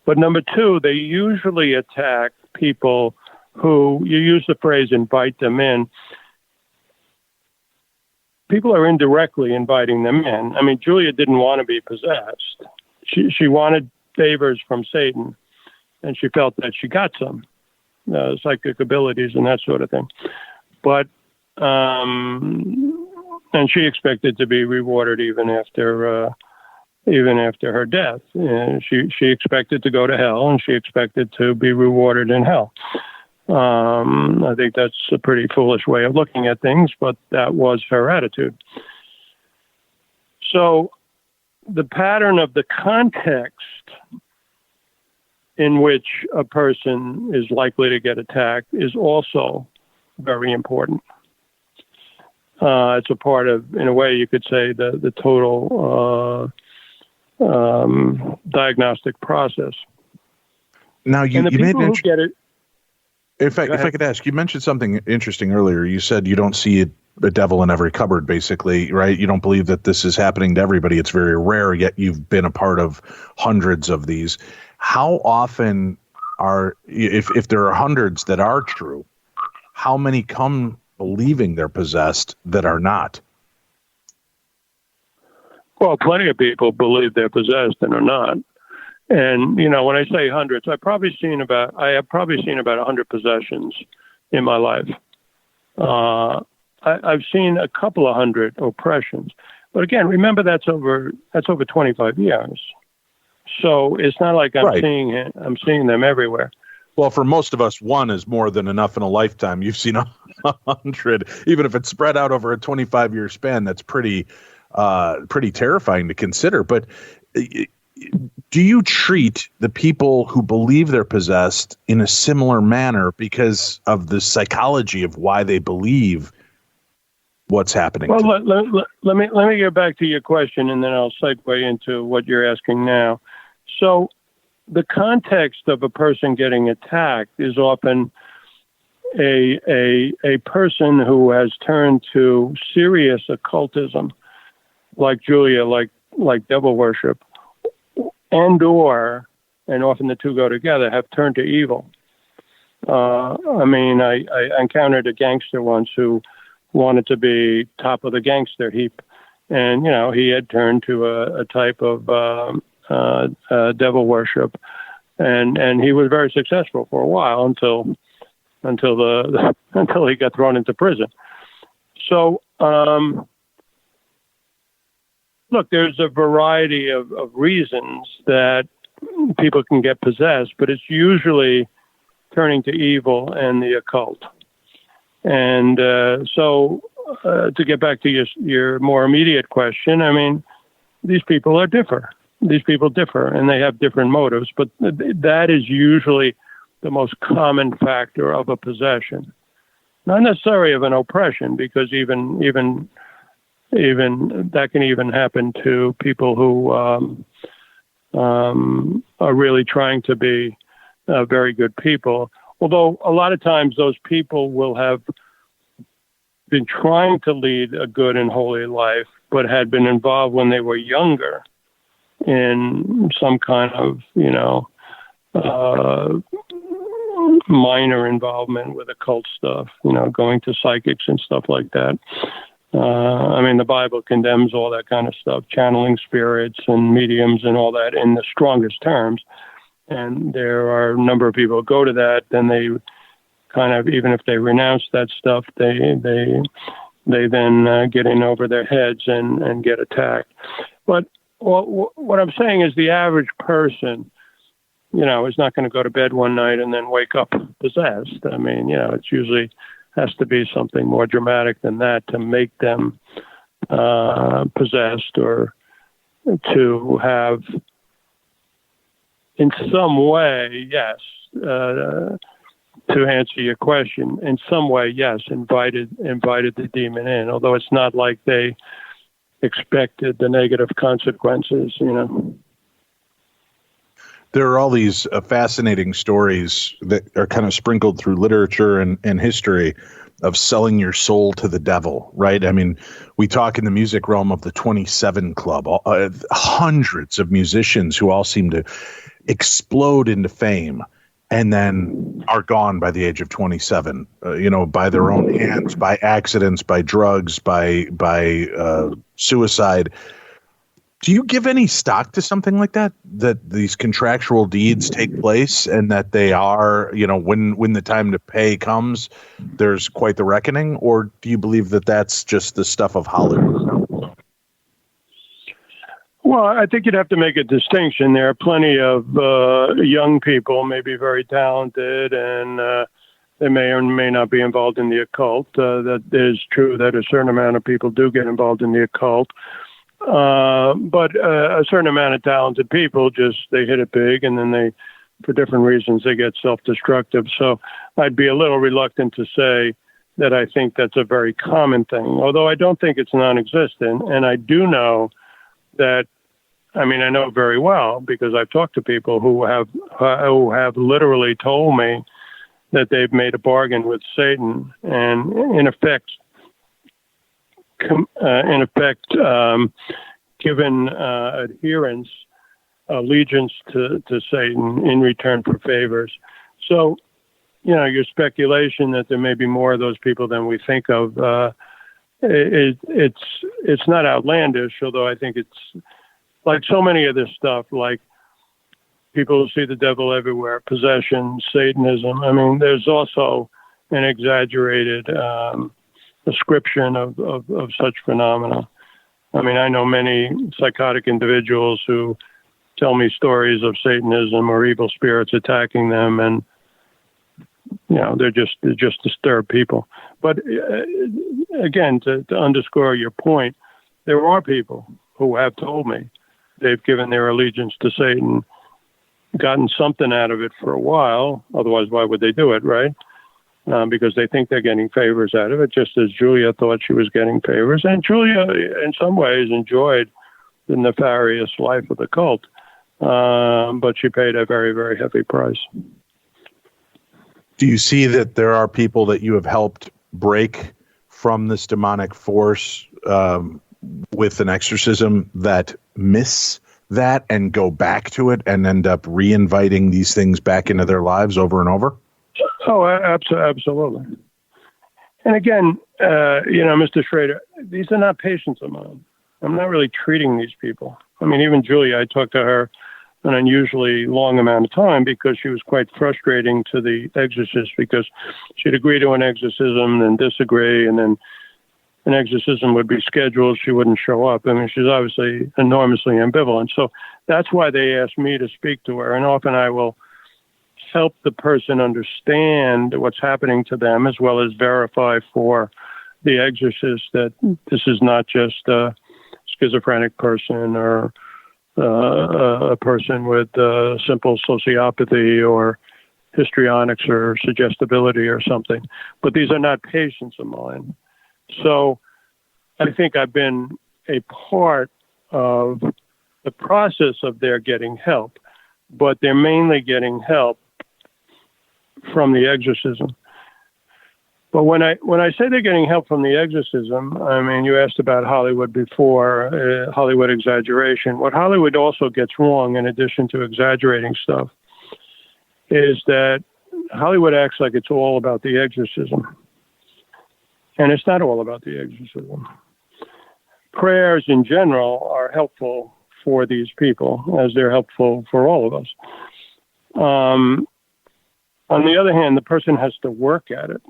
But number two, they usually attack people who, you use the phrase, invite them in. People are indirectly inviting them in. I mean, Julia didn't want to be possessed. She wanted favors from Satan, and she felt that she got some psychic abilities and that sort of thing. But and she expected to be rewarded even after her death. She expected to go to hell, and she expected to be rewarded in hell. I think that's a pretty foolish way of looking at things, but that was her attitude. So the pattern of the context in which a person is likely to get attacked is also very important. It's a part of, in a way, you could say, the total diagnostic process.
Now, you
and the
made
people who get it.
In fact, if I could ask, you mentioned something interesting earlier. You said you don't see a devil in every cupboard, basically, right? You don't believe that this is happening to everybody. It's very rare, yet you've been a part of hundreds of these. How often if there are hundreds that are true, how many come believing they're possessed that are not?
Well, plenty of people believe they're possessed and are not. And, when I say hundreds, I have probably seen about 100 possessions in my life. I've seen a couple of hundred oppressions. But again, remember that's over 25 years. So it's not like I'm seeing them everywhere.
Well, for most of us, one is more than enough in a lifetime. You've seen 100, even if it's spread out over a 25-year span. That's pretty terrifying to consider. But do you treat the people who believe they're possessed in a similar manner because of the psychology of why they believe what's happening?
Well, let me get back to your question, and then I'll segue into what you're asking now. So the context of a person getting attacked is often a person who has turned to serious occultism, like Julia, like devil worship, and often the two go together, have turned to evil. I encountered a gangster once who wanted to be top of the gangster heap, and he had turned to a type of devil worship, and he was very successful for a while until he got thrown into prison. So. Look, there's a variety of reasons that people can get possessed, but it's usually turning to evil and the occult. And so to get back to your more immediate question, these people differ. These people differ, and they have different motives, but that is usually the most common factor of a possession. Not necessarily of an oppression, because even that can even happen to people who are really trying to be very good people. Although a lot of times those people will have been trying to lead a good and holy life, but had been involved when they were younger in some kind of, minor involvement with occult stuff, going to psychics and stuff like that. The Bible condemns all that kind of stuff, channeling spirits and mediums and all that in the strongest terms. And there are a number of people who go to that, then they kind of, even if they renounce that stuff, they then get in over their heads and get attacked. But what I'm saying is the average person, is not going to go to bed one night and then wake up possessed. It's usually has to be something more dramatic than that to make them possessed, or to have, in some way, yes, to answer your question, in some way, yes, invited the demon in, although it's not like they expected the negative consequences,
There are all these fascinating stories that are kind of sprinkled through literature and history of selling your soul to the devil, right? We talk in the music realm of the 27 Club, hundreds of musicians who all seem to explode into fame and then are gone by the age of 27, by their own hands, by accidents, by drugs, by suicide. Do you give any stock to something like that these contractual deeds take place and that they are, when the time to pay comes, there's quite the reckoning? Or do you believe that that's just the stuff of Hollywood?
Well, I think you'd have to make a distinction. There are plenty of young people, maybe very talented, and they may or may not be involved in the occult. That is true that a certain amount of people do get involved in the occult. But a certain amount of talented people they hit it big, and then they, for different reasons, they get self-destructive. So I'd be a little reluctant to say that I think that's a very common thing, although I don't think it's non-existent. And I do know that, I know very well because I've talked to people who have literally told me that they've made a bargain with Satan, and in effect, given adherence, allegiance to Satan in return for favors. So, your speculation that there may be more of those people than we think of, it's not outlandish, although I think it's like so many of this stuff, like people who see the devil everywhere, possession, Satanism. I mean, there's also an exaggerated description of such phenomena. I mean, I know many psychotic individuals who tell me stories of Satanism or evil spirits attacking them, and they're just disturbed people. But again, to underscore your point, there are people who have told me they've given their allegiance to Satan, gotten something out of it for a while. Otherwise, why would they do it, right? Because they think they're getting favors out of it, just as Julia thought she was getting favors. And Julia, in some ways, enjoyed the nefarious life of the cult, but she paid a very, very heavy price.
Do you see that there are people that you have helped break from this demonic force with an exorcism that miss that and go back to it and end up re-inviting these things back into their lives over and over?
Oh, absolutely. And again, Mr. Schrader, these are not patients of mine. I'm not really treating these people. I mean, even Julia, I talked to her an unusually long amount of time because she was quite frustrating to the exorcist, because she'd agree to an exorcism, then disagree, and then an exorcism would be scheduled. She wouldn't show up. I mean, she's obviously enormously ambivalent. So that's why they asked me to speak to her. And often I will help the person understand what's happening to them, as well as verify for the exorcist that this is not just a schizophrenic person or a person with simple sociopathy or histrionics or suggestibility or something. But these are not patients of mine. So I think I've been a part of the process of their getting help, but they're mainly getting help from the exorcism. But when I say they're getting help from the exorcism, I mean, you asked about Hollywood before, Hollywood exaggeration. What Hollywood also gets wrong, in addition to exaggerating stuff, is that Hollywood acts like it's all about the exorcism. And it's not all about the exorcism. Prayers in general are helpful for these people, as they're helpful for all of us. On the other hand, the person has to work at it.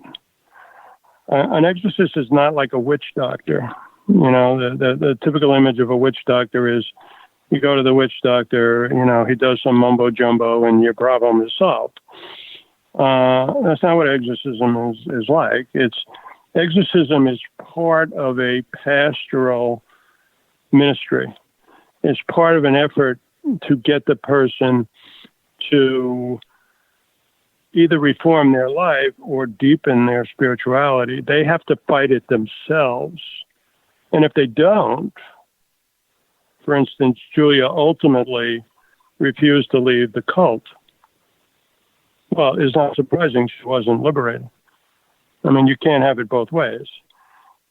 An exorcist is not like a witch doctor. The typical image of a witch doctor is you go to the witch doctor, he does some mumbo jumbo and your problem is solved. That's not what exorcism is like. Exorcism is part of a pastoral ministry. It's part of an effort to get the person to either reform their life or deepen their spirituality. They have to fight it themselves. And if they don't, for instance, Julia ultimately refused to leave the cult. Well, it's not surprising she wasn't liberated. I mean, you can't have it both ways.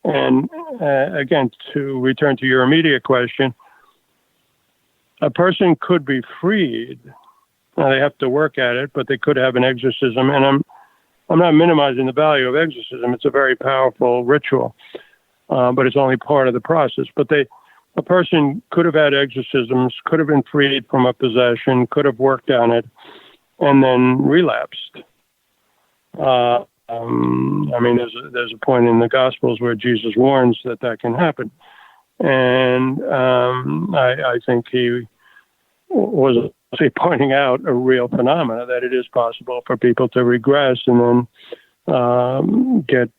And again, to return to your immediate question, a person could be freed. Now, they have to work at it, but they could have an exorcism. And I'm not minimizing the value of exorcism. It's a very powerful ritual, but it's only part of the process. But a person could have had exorcisms, could have been freed from a possession, could have worked on it, and then relapsed. I mean, there's a point in the Gospels where Jesus warns that can happen. And I think he was pointing out a real phenomena, that it is possible for people to regress and then get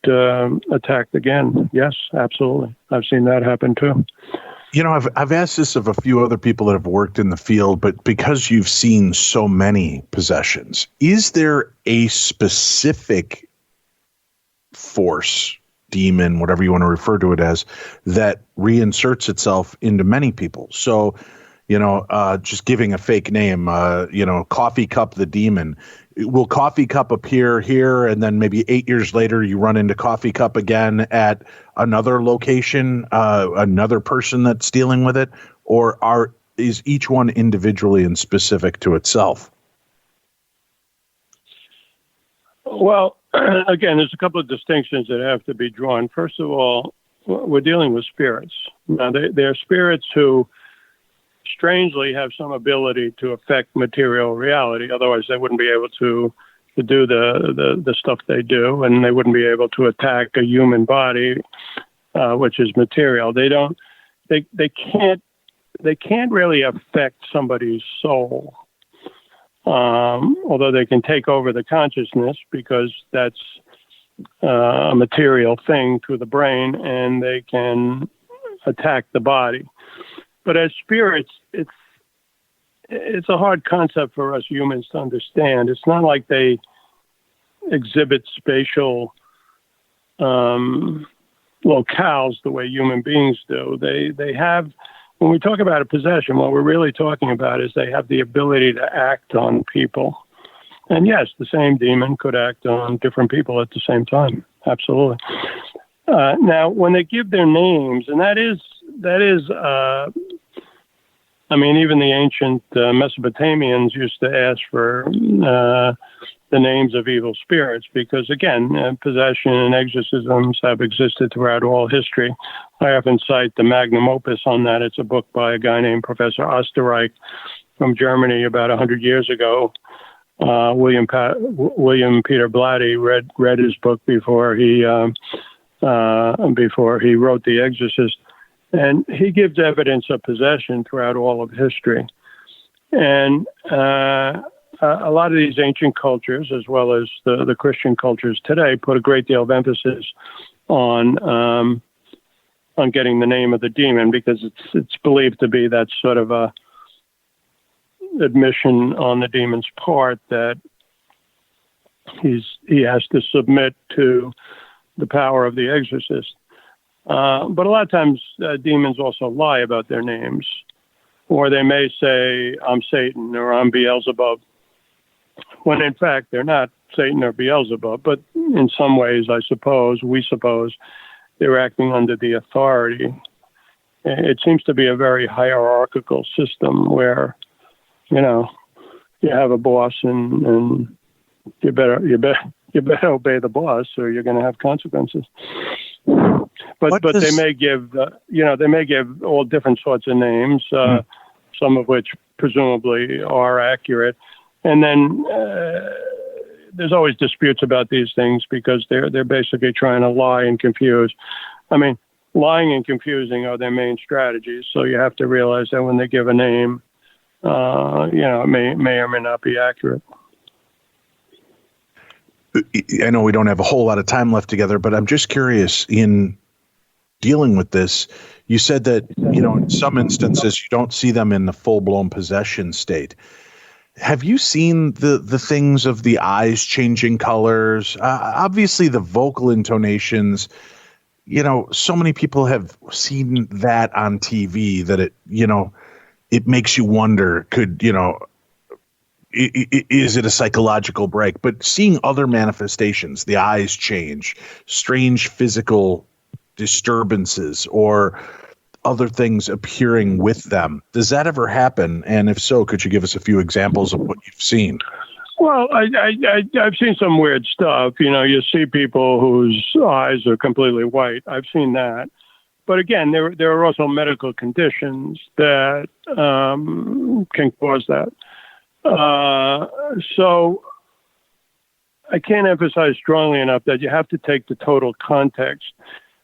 attacked again. Yes, absolutely. I've seen that happen too.
I've asked this of a few other people that have worked in the field, but because you've seen so many possessions, is there a specific force, demon, whatever you want to refer to it as, that reinserts itself into many people? So, just giving a fake name, Coffee Cup the Demon. Will Coffee Cup appear here, and then maybe 8 years later you run into Coffee Cup again at another location, another person that's dealing with it, or is each one individually and specific to itself?
Well, again, there's a couple of distinctions that have to be drawn. First of all, we're dealing with spirits. Now, they're spirits who strangely have some ability to affect material reality. Otherwise, they wouldn't be able to do the stuff they do, and they wouldn't be able to attack a human body, which is material. They can't really affect somebody's soul. Although they can take over the consciousness because that's a material thing through the brain, and they can attack the body. But as spirits, it's a hard concept for us humans to understand. It's not like they exhibit spatial locales the way human beings do. They have, when we talk about a possession, what we're really talking about is they have the ability to act on people. And yes, the same demon could act on different people at the same time. Absolutely. Now, when they give their names, and that is, even the ancient Mesopotamians used to ask for the names of evil spirits because, again, possession and exorcisms have existed throughout all history. I often cite the magnum opus on that. It's a book by a guy named Professor Osterreich from Germany about 100 years ago. William Peter Blatty read his book before he wrote The Exorcist. And he gives evidence of possession throughout all of history. And a lot of these ancient cultures, as well as the Christian cultures today, put a great deal of emphasis on getting the name of the demon because it's believed to be that sort of a admission on the demon's part that he has to submit to the power of the exorcist. But a lot of times demons also lie about their names, or they may say, I'm Satan or I'm Beelzebub, when in fact they're not Satan or Beelzebub, but in some ways, we suppose, they're acting under the authority. It seems to be a very hierarchical system where, you have a boss and you better obey the boss or you're going to have consequences. But they may give all different sorts of names, some of which presumably are accurate. And then there's always disputes about these things because they're basically trying to lie and confuse. Lying and confusing are their main strategies. So you have to realize that when they give a name, it may or may not be accurate.
I know we don't have a whole lot of time left together, but I'm just curious, in dealing with this, you said that, in some instances you don't see them in the full-blown possession state. Have you seen the things of the eyes changing colors? Obviously the vocal intonations, so many people have seen that on TV that it makes you wonder, is it a psychological break? But seeing other manifestations, the eyes change, strange physical disturbances, or other things appearing with them, does that ever happen? And if so, could you give us a few examples of what you've seen?
Well, I've seen some weird stuff. You see people whose eyes are completely white. I've seen that. But again, there are also medical conditions that can cause that. So I can't emphasize strongly enough that you have to take the total context.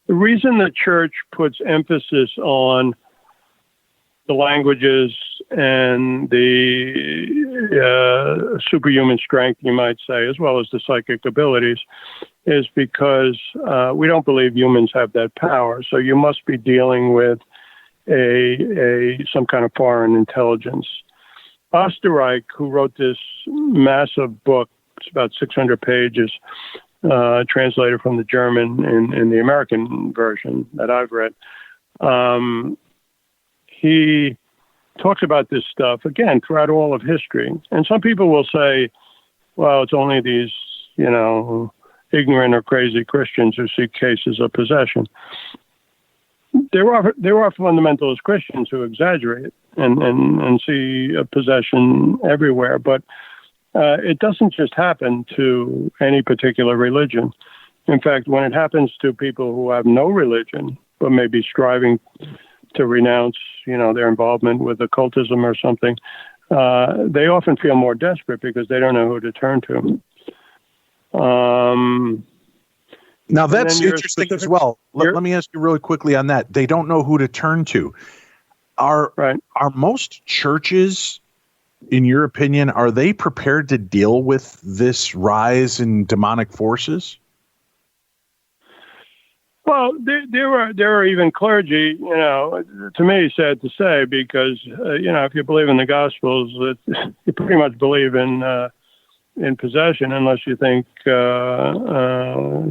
The reason the church puts emphasis on the languages and the superhuman strength, you might say, as well as the psychic abilities, is because we don't believe humans have that power. So you must be dealing with some kind of foreign intelligence. Osterreich, who wrote this massive book, it's about 600 pages, translated from the German in the American version that I've read. He talks about this stuff, again, throughout all of history. And some people will say, well, it's only these, ignorant or crazy Christians who see cases of possession. There are fundamentalist Christians who exaggerate and see a possession everywhere, but it doesn't just happen to any particular religion. In fact, when it happens to people who have no religion, but may be striving to renounce, their involvement with occultism or something, they often feel more desperate because they don't know who to turn to.
Now that's interesting as well. Let me ask you really quickly on that. They don't know who to turn to. Are most churches, in your opinion, are they prepared to deal with this rise in demonic forces?
Well, there are even clergy, to me, sad to say, because, if you believe in the Gospels, you pretty much believe in possession, unless you think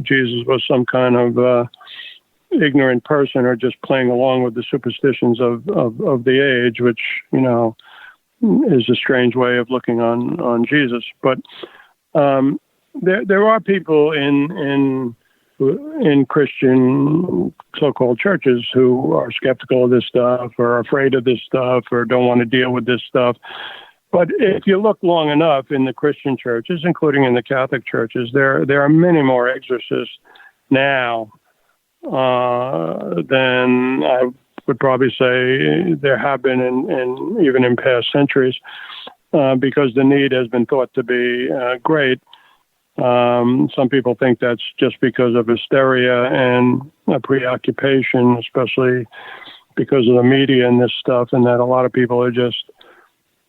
Jesus was some kind of ignorant person or just playing along with the superstitions of the age, which, is a strange way of looking on Jesus. But there are people in Christian so-called churches who are skeptical of this stuff or afraid of this stuff or don't want to deal with this stuff. But if you look long enough in the Christian churches, including in the Catholic churches, there are many more exorcists now than I would probably say there have been in even in past centuries, because the need has been thought to be great. Some people think that's just because of hysteria and a preoccupation, especially because of the media and this stuff, and that a lot of people are just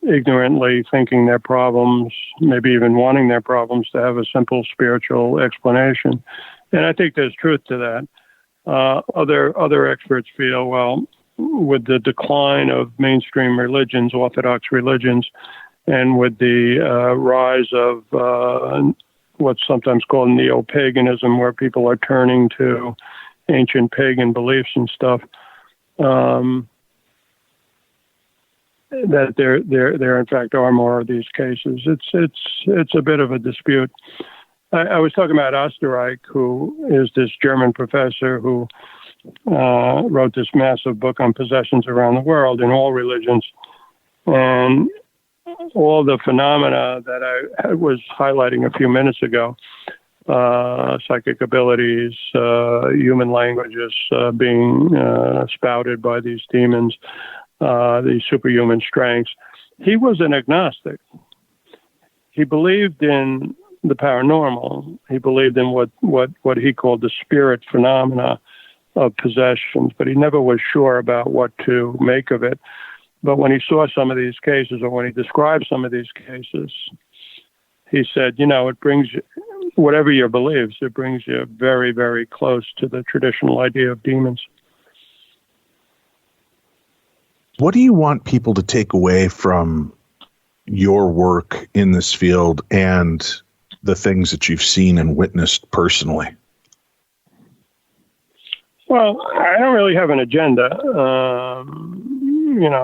ignorantly thinking their problems, maybe even wanting their problems to have a simple spiritual explanation. And I think there's truth to that. Other experts feel, well, with the decline of mainstream religions, Orthodox religions, and with the rise of what's sometimes called neo-paganism, where people are turning to ancient pagan beliefs and stuff, that there in fact are more of these cases. It's a bit of a dispute. I was talking about Osterreich, who is this German professor who wrote this massive book on possessions around the world in all religions, and all the phenomena that I was highlighting a few minutes ago, psychic abilities, human languages being spouted by these demons, these superhuman strengths. He was an agnostic. He believed in the paranormal. He believed in what he called the spirit phenomena of possessions, but he never was sure about what to make of it. But when he saw some of these cases, or when he described some of these cases, he said, it brings you, whatever your beliefs, it brings you very, very close to the traditional idea of demons.
What do you want people to take away from your work in this field and the things that you've seen and witnessed personally?
Well, I don't really have an agenda.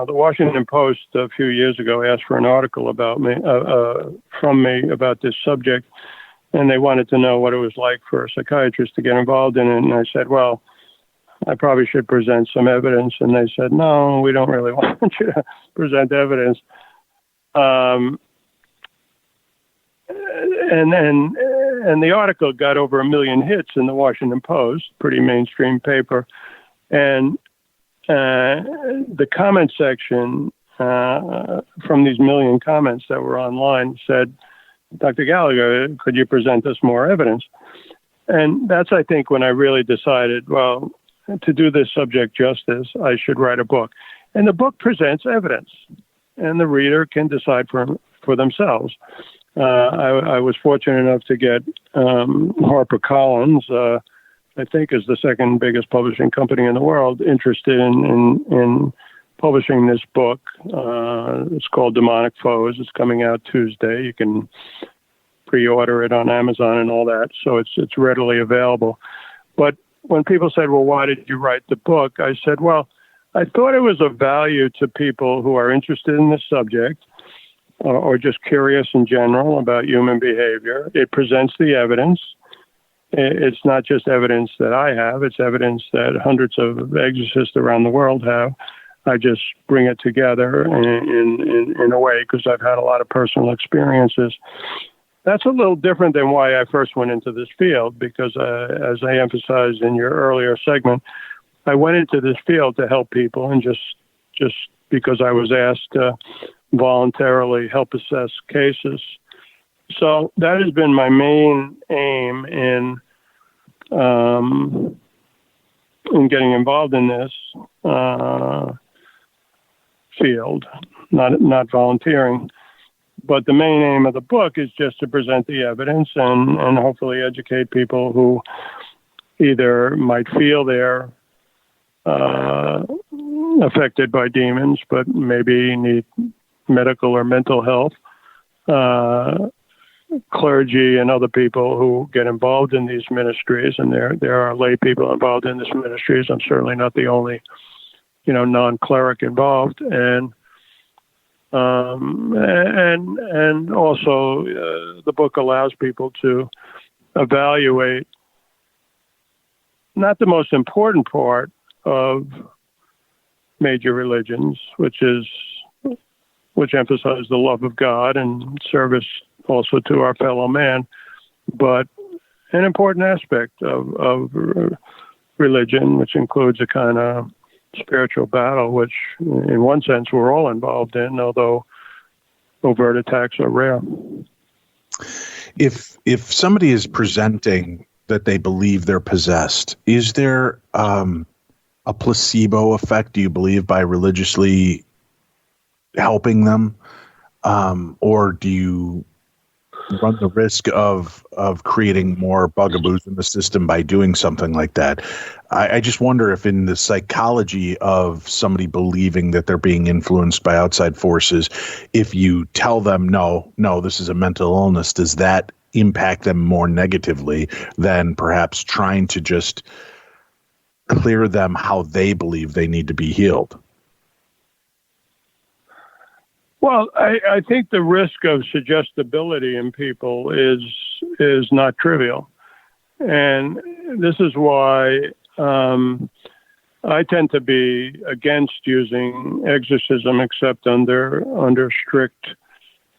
The Washington Post a few years ago asked for an article about me, from me about this subject, and they wanted to know what it was like for a psychiatrist to get involved in it. And I said, well, I probably should present some evidence. And they said, no, we don't really want you to present evidence. And the article got over 1 million hits in the Washington Post, pretty mainstream paper. And the comment section from these 1 million comments that were online said, Dr. Gallagher, could you present us more evidence? And that's, I think, when I really decided, well, to do this subject justice, I should write a book. And the book presents evidence, and the reader can decide for themselves. I was fortunate enough to get HarperCollins, I think is the second biggest publishing company in the world, interested in publishing this book. It's called Demonic Foes. It's coming out Tuesday. You can pre-order it on Amazon and all that, so it's readily available. But when people said, well, why did you write the book? I said, well, I thought it was of value to people who are interested in this subject or just curious in general about human behavior. It presents the evidence. It's not just evidence that I have. It's evidence that hundreds of exorcists around the world have. I just bring it together in a way because I've had a lot of personal experiences. That's a little different than why I first went into this field, because as I emphasized in your earlier segment, I went into this field to help people, and just because I was asked to voluntarily help assess cases. So that has been my main aim in getting involved in this field, not volunteering. But the main aim of the book is just to present the evidence and hopefully educate people who either might feel they're affected by demons, but maybe need medical or mental health, clergy and other people who get involved in these ministries. And there are lay people involved in these ministries. I'm certainly not the only, non-cleric involved. And also the book allows people to evaluate not the most important part of major religions, which emphasize the love of God and service also to our fellow man, but an important aspect of religion, which includes a kind of spiritual battle, which in one sense we're all involved in, although overt attacks are rare.
If somebody is presenting that they believe they're possessed, is there a placebo effect, do you believe, by religiously helping them? Or do you run the risk of creating more bugaboos in the system by doing something like that? I just wonder if in the psychology of somebody believing that they're being influenced by outside forces, if you tell them, no, this is a mental illness, does that impact them more negatively than perhaps trying to just clear them how they believe they need to be healed?
Well, I think the risk of suggestibility in people is not trivial. And this is why I tend to be against using exorcism except under strict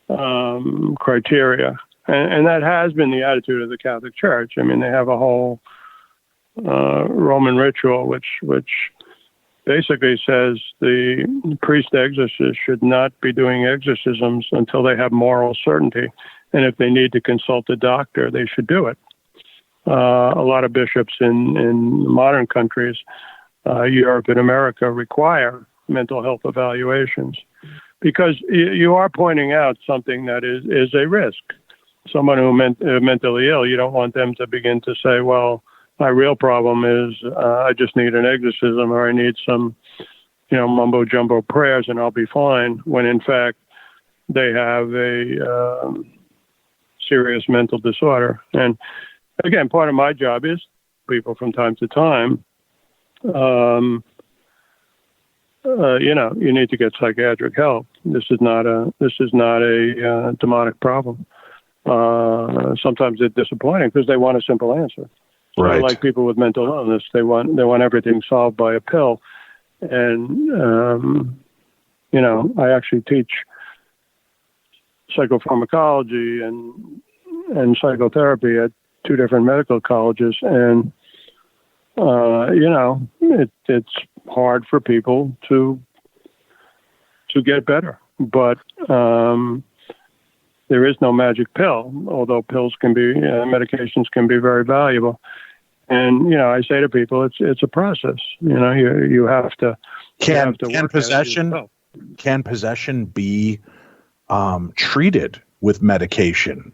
criteria. And that has been the attitude of the Catholic Church. I mean, they have a whole Roman ritual which basically says the priest exorcist should not be doing exorcisms until they have moral certainty. And if they need to consult a doctor, they should do it. A lot of bishops in modern countries, Europe and America, require mental health evaluations because you are pointing out something that is a risk. Someone who mentally ill, you don't want them to begin to say, well, my real problem is I just need an exorcism, or I need some, mumbo jumbo prayers and I'll be fine, when in fact they have a serious mental disorder. And again, part of my job is people from time to time, you need to get psychiatric help. This is not a demonic problem. Sometimes it's disappointing because they want a simple answer.
Right.
Like people with mental illness, they want everything solved by a pill. And, I actually teach psychopharmacology and psychotherapy at two different medical colleges. And, it's hard for people to get better. But there is no magic pill, although pills can be, medications can be very valuable. And, I say to people, it's a process. You have to.
Can possession be treated with medication?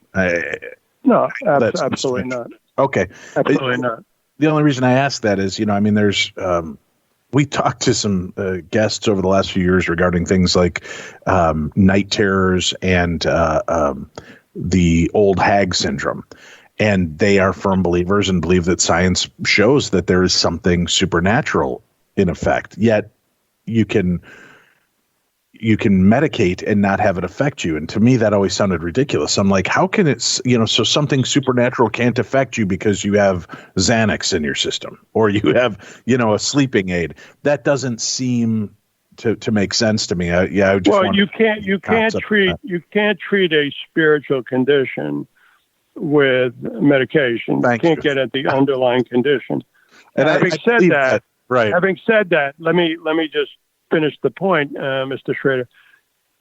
No, absolutely not.
Okay.
Absolutely not.
The only reason I ask that is, there's, we talked to some guests over the last few years regarding things like night terrors and the old hag syndrome. And they are firm believers and believe that science shows that there is something supernatural in effect. Yet you can medicate and not have it affect you. And to me, that always sounded ridiculous. I'm like, how can it, so something supernatural can't affect you because you have Xanax in your system or you have, a sleeping aid. That doesn't seem to make sense to me.
You can't treat a spiritual condition with medication. You can't get at the underlying condition. And having said that, let me just finish the point, Mr. Schrader.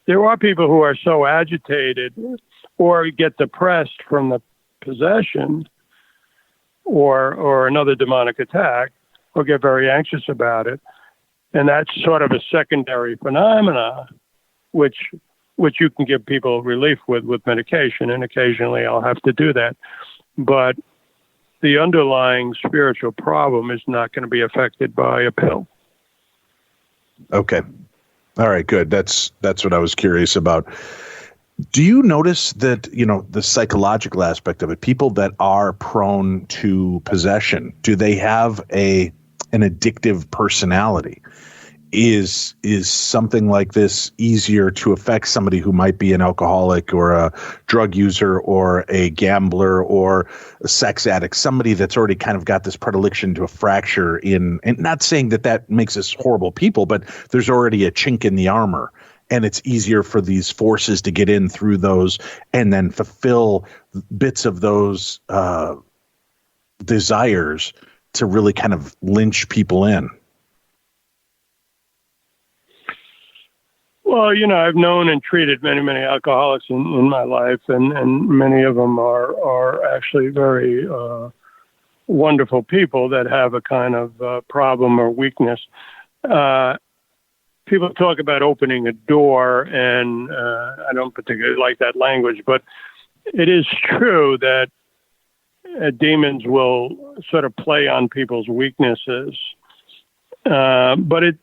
There are people who are so agitated or get depressed from the possession or another demonic attack or get very anxious about it. And that's sort of a secondary phenomena, which you can give people relief with medication. And occasionally I'll have to do that. But the underlying spiritual problem is not going to be affected by a pill.
Okay. All right, good. That's what I was curious about. Do you notice that, the psychological aspect of it, people that are prone to possession, do they have an addictive personality? Is something like this easier to affect somebody who might be an alcoholic or a drug user or a gambler or a sex addict, somebody that's already kind of got this predilection to a fracture in, and not saying that makes us horrible people, but there's already a chink in the armor and it's easier for these forces to get in through those and then fulfill bits of those desires to really kind of lynch people in?
Well, I've known and treated many, many alcoholics in my life, and many of them are actually very wonderful people that have a kind of problem or weakness. People talk about opening a door, and I don't particularly like that language, but it is true that demons will sort of play on people's weaknesses. But it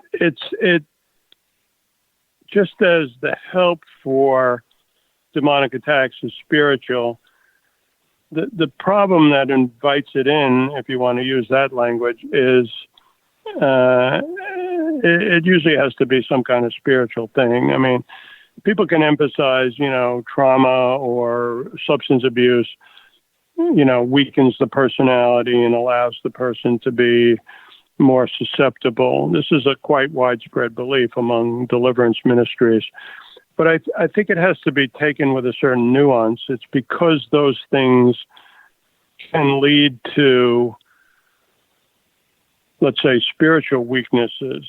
just as the help for demonic attacks is spiritual, the problem that invites it in, if you want to use that language, is it usually has to be some kind of spiritual thing. I mean, people can emphasize, trauma or substance abuse, weakens the personality and allows the person to be more susceptible. This is a quite widespread belief among deliverance ministries. But I think it has to be taken with a certain nuance. It's because those things can lead to, let's say, spiritual weaknesses,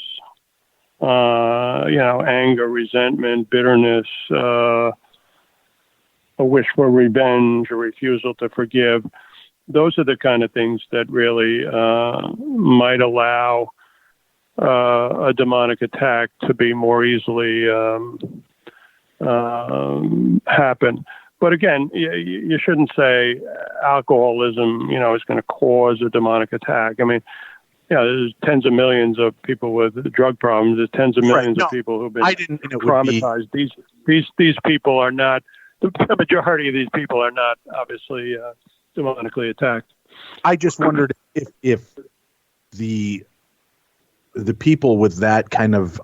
anger, resentment, bitterness, a wish for revenge, a refusal to forgive. Those are the kind of things that really might allow a demonic attack to be more easily happen. But again, you shouldn't say alcoholism, is going to cause a demonic attack. I mean, there's tens of millions of people with drug problems. There's tens of millions of people who've been traumatized. These people are not. The majority of these people are not obviously demonically attacked.
I just wondered if the people with that kind of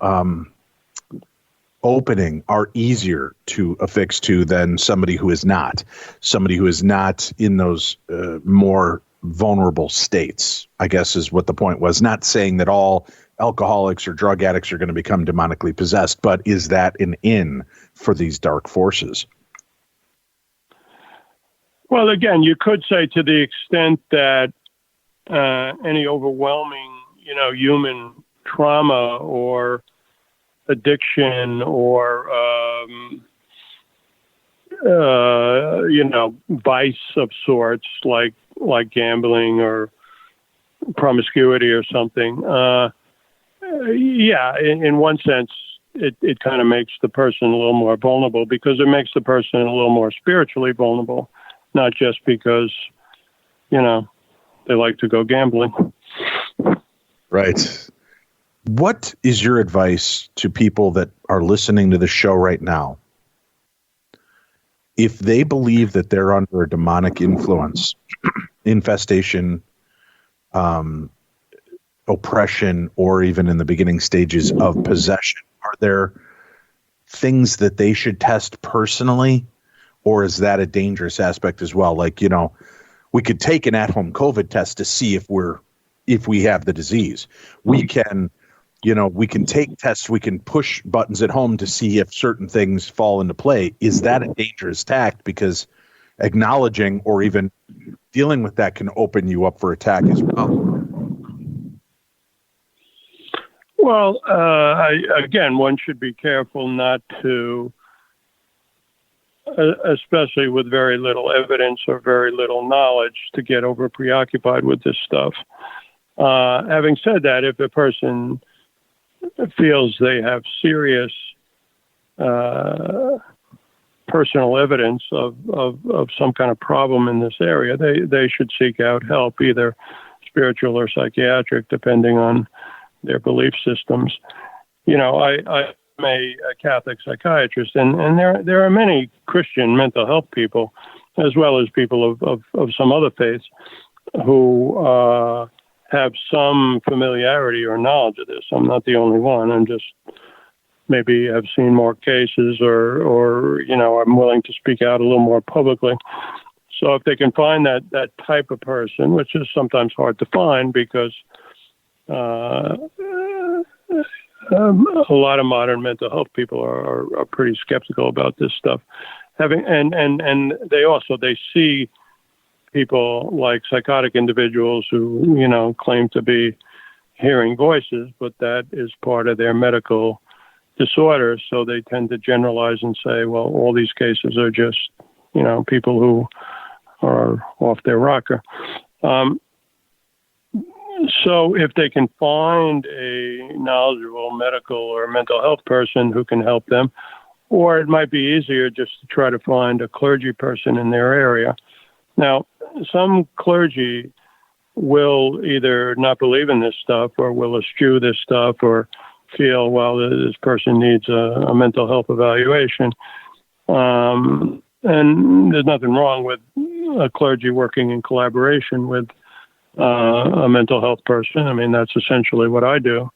opening are easier to affix to than somebody who is not in those more vulnerable states, I guess is what the point was. Not saying that all alcoholics or drug addicts are going to become demonically possessed, but is that an in for these dark forces?
Well, again, you could say to the extent that any overwhelming, human trauma or addiction or, vice of sorts, like gambling or promiscuity or something. In one sense, it kind of makes the person a little more vulnerable because it makes the person a little more spiritually vulnerable. Not just because, they like to go gambling.
Right. What is your advice to people that are listening to the show right now? If they believe that they're under a demonic influence, infestation, oppression or even in the beginning stages of possession? Are there things that they should test personally, or is that a dangerous aspect as well? Like, we could take an at-home COVID test to see if we have the disease. We can, we can take tests, we can push buttons at home to see if certain things fall into play. Is that a dangerous tact? Because acknowledging or even dealing with that can open you up for attack as well.
Well, again, one should be careful not to, especially with very little evidence or very little knowledge, to get over preoccupied with this stuff. Having said that, if a person feels they have serious personal evidence of some kind of problem in this area, they should seek out help, either spiritual or psychiatric, depending on their belief systems. I'm a Catholic psychiatrist, and there are many Christian mental health people, as well as people of some other faiths, who have some familiarity or knowledge of this. I'm not the only one. I'm just maybe have seen more cases, or I'm willing to speak out a little more publicly. So if they can find that type of person, which is sometimes hard to find because a lot of modern mental health people are pretty skeptical about this stuff. And they see people like psychotic individuals who, claim to be hearing voices, but that is part of their medical disorder. So they tend to generalize and say, well, all these cases are just, people who are off their rocker. So if they can find a knowledgeable medical or mental health person who can help them, or it might be easier just to try to find a clergy person in their area. Now, some clergy will either not believe in this stuff or will eschew this stuff or feel, well, this person needs a mental health evaluation. And there's nothing wrong with a clergy working in collaboration with a mental health person. I mean, that's essentially what I do.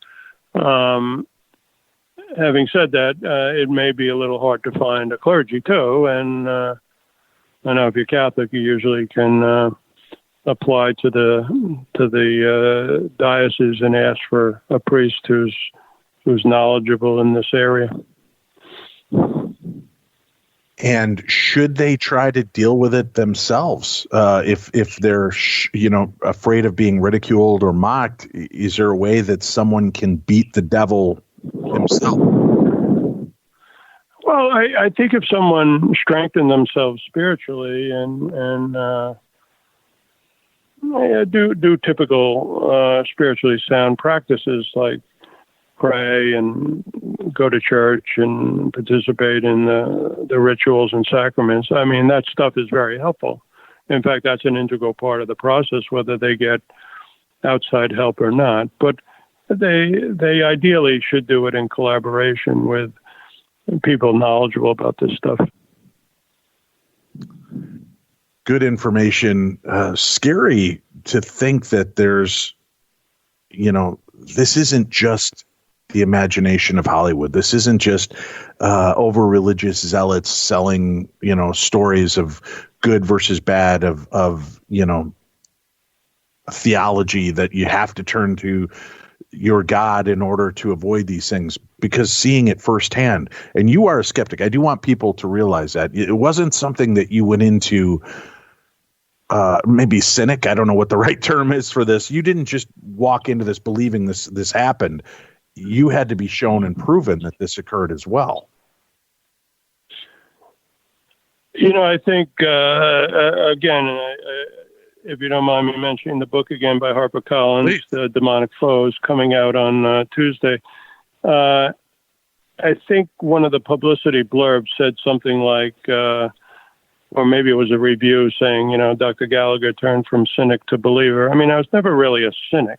Having said that, it may be a little hard to find a clergy too. And I know if you're Catholic, you usually can apply to the diocese and ask for a priest who's knowledgeable in this area.
And should they try to deal with it themselves? If they're, afraid of being ridiculed or mocked, is there a way that someone can beat the devil himself?
Well, I think if someone strengthened themselves spiritually and do typical spiritually sound practices like pray and go to church and participate in the rituals and sacraments. I mean, that stuff is very helpful. In fact, that's an integral part of the process, whether they get outside help or not. But they ideally should do it in collaboration with people knowledgeable about this stuff.
Good information. Scary to think that there's, this isn't just the imagination of Hollywood. This isn't just over-religious zealots selling, stories of good versus bad, of theology that you have to turn to your God in order to avoid these things, because seeing it firsthand, and you are a skeptic. I do want people to realize that it wasn't something that you went into maybe cynic. I don't know what the right term is for this. You didn't just walk into this believing this happened. You had to be shown and proven that this occurred as well.
I think, again, if you don't mind me mentioning the book again by HarperCollins, The Demonic Foes, coming out on Tuesday. I think one of the publicity blurbs said something like, or maybe it was a review saying, Dr. Gallagher turned from cynic to believer. I mean, I was never really a cynic.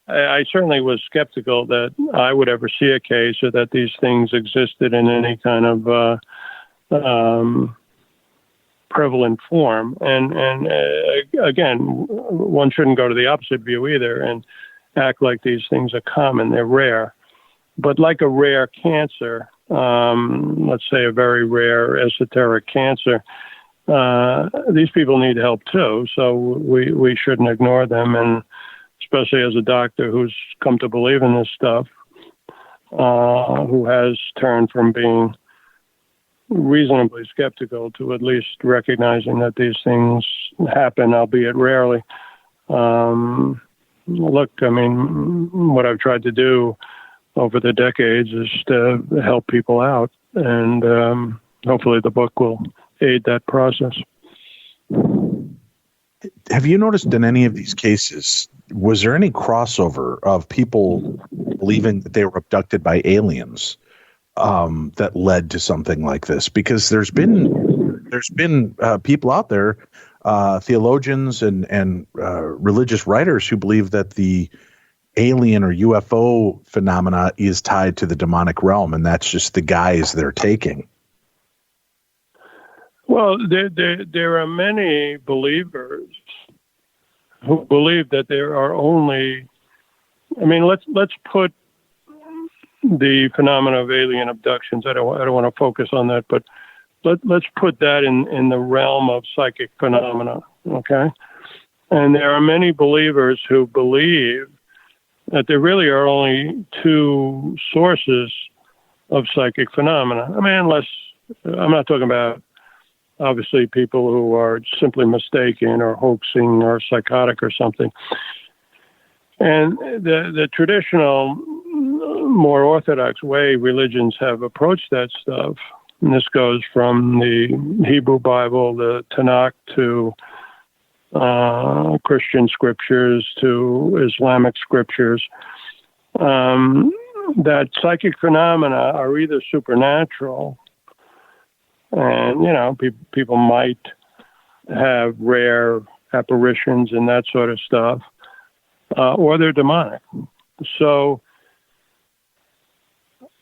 I certainly was skeptical that I would ever see a case or that these things existed in any kind of prevalent form. And again, one shouldn't go to the opposite view either. And act like these things are common. They're rare. But like a rare cancer, let's say a very rare esoteric cancer, these people need help too. So we shouldn't ignore them. And especially as a doctor who's come to believe in this stuff, who has turned from being reasonably skeptical to at least recognizing that these things happen, albeit rarely. Look, I mean, what I've tried to do over the decades is to help people out, and hopefully the book will aid that process.
Have you noticed in any of these cases, was there any crossover of people believing that they were abducted by aliens that led to something like this? Because there's been people out there, theologians and religious writers, who believe that the alien or UFO phenomena is tied to the demonic realm, and that's just the guise they're taking.
Well, there are many believers who believe that there are only, I mean, let's put the phenomena of alien abductions. I don't want to focus on that, but let's put that in the realm of psychic phenomena, okay? And there are many believers who believe that there really are only two sources of psychic phenomena. I mean, unless, I'm not talking about obviously people who are simply mistaken or hoaxing or psychotic or something. And the traditional, more orthodox way religions have approached that stuff, and this goes from the Hebrew Bible, the Tanakh, to Christian scriptures, to Islamic scriptures, that psychic phenomena are either supernatural, and, you know, people might have rare apparitions and that sort of stuff, or they're demonic. So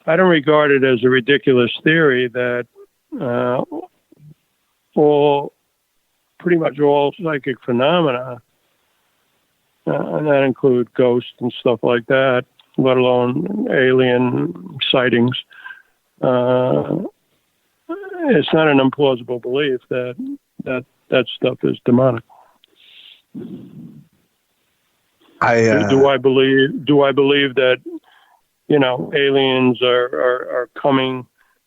I don't regard it as a ridiculous theory that pretty much all psychic phenomena, and that include ghosts and stuff like that, let alone alien sightings, it's not an implausible belief that stuff is demonic. Do I believe that, you know, aliens are coming,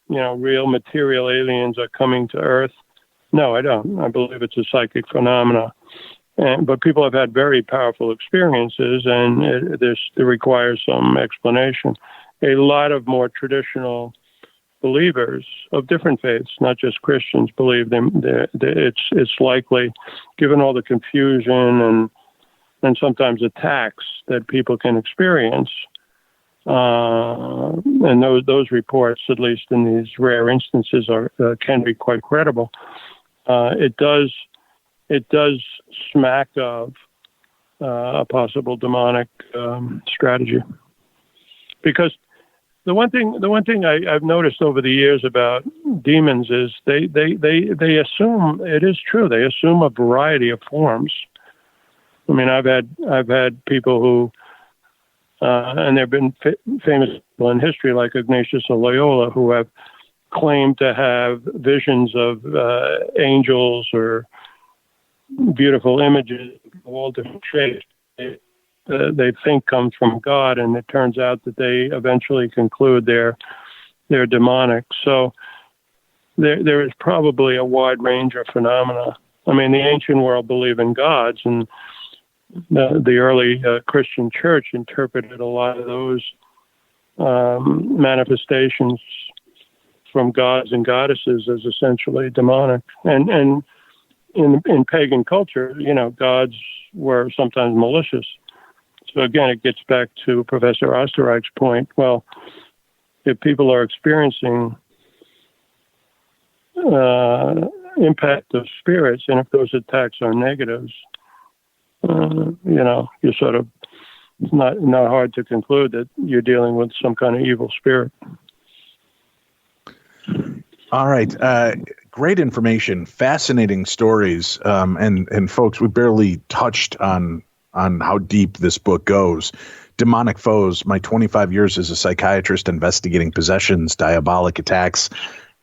you know, real material aliens are coming to Earth? No, I don't. I believe it's a psychic phenomena. But people have had very powerful experiences, and it requires some explanation. A lot of more traditional believers of different faiths, not just Christians, believe it's likely, given all the confusion and sometimes attacks that people can experience, and those reports, at least in these rare instances, can be quite credible. It does smack of a possible demonic strategy, because the one thing I've noticed over the years about demons is they assume, it is true, they assume a variety of forms. I mean, I've had people who, and there have been famous people in history like Ignatius of Loyola who have claimed to have visions of angels or beautiful images of all different shapes. They think comes from God, and it turns out that they eventually conclude they're demonic. So there is probably a wide range of phenomena. I mean, the ancient world believed in gods, and the early Christian church interpreted a lot of those manifestations from gods and goddesses as essentially demonic. And in pagan culture, you know, gods were sometimes malicious. So again, it gets back to Professor Osterreich's point. Well, if people are experiencing impact of spirits, and if those attacks are negatives, you know, you're sort of not hard to conclude that you're dealing with some kind of evil spirit.
All right. Great information, fascinating stories. And folks, we barely touched on on how deep this book goes. Demonic Foes, my 25 years as a psychiatrist investigating possessions, diabolic attacks,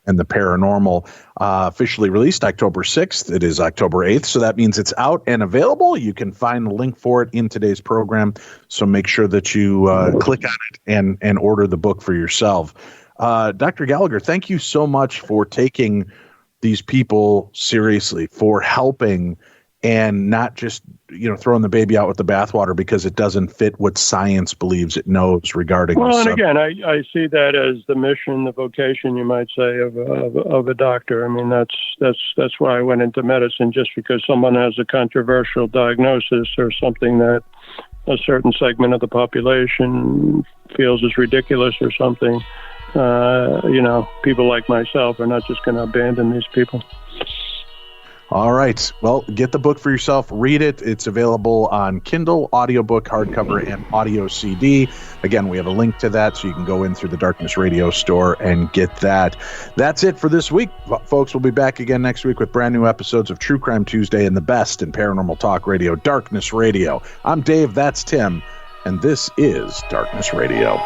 and the paranormal, officially released October 6th. It is October 8th, so that means it's out and available. You can find the link for it in today's program, so make sure that you click on it and order the book for yourself. Dr. Gallagher, thank you so much for taking these people seriously, for helping and not just, throwing the baby out with the bathwater because it doesn't fit what science believes it knows regarding.
Well, and again, I see that as the mission, the vocation, you might say, of a doctor. I mean, that's why I went into medicine, just because someone has a controversial diagnosis or something that a certain segment of the population feels is ridiculous or something. People like myself are not just going to abandon these people.
All right. Well, get the book for yourself. Read it. It's available on Kindle, audiobook, hardcover, and audio CD. Again, we have a link to that, so you can go in through the Darkness Radio store and get that. That's it for this week, folks. We'll be back again next week with brand new episodes of True Crime Tuesday and the best in paranormal talk radio, Darkness Radio. I'm Dave. That's Tim. And this is Darkness Radio.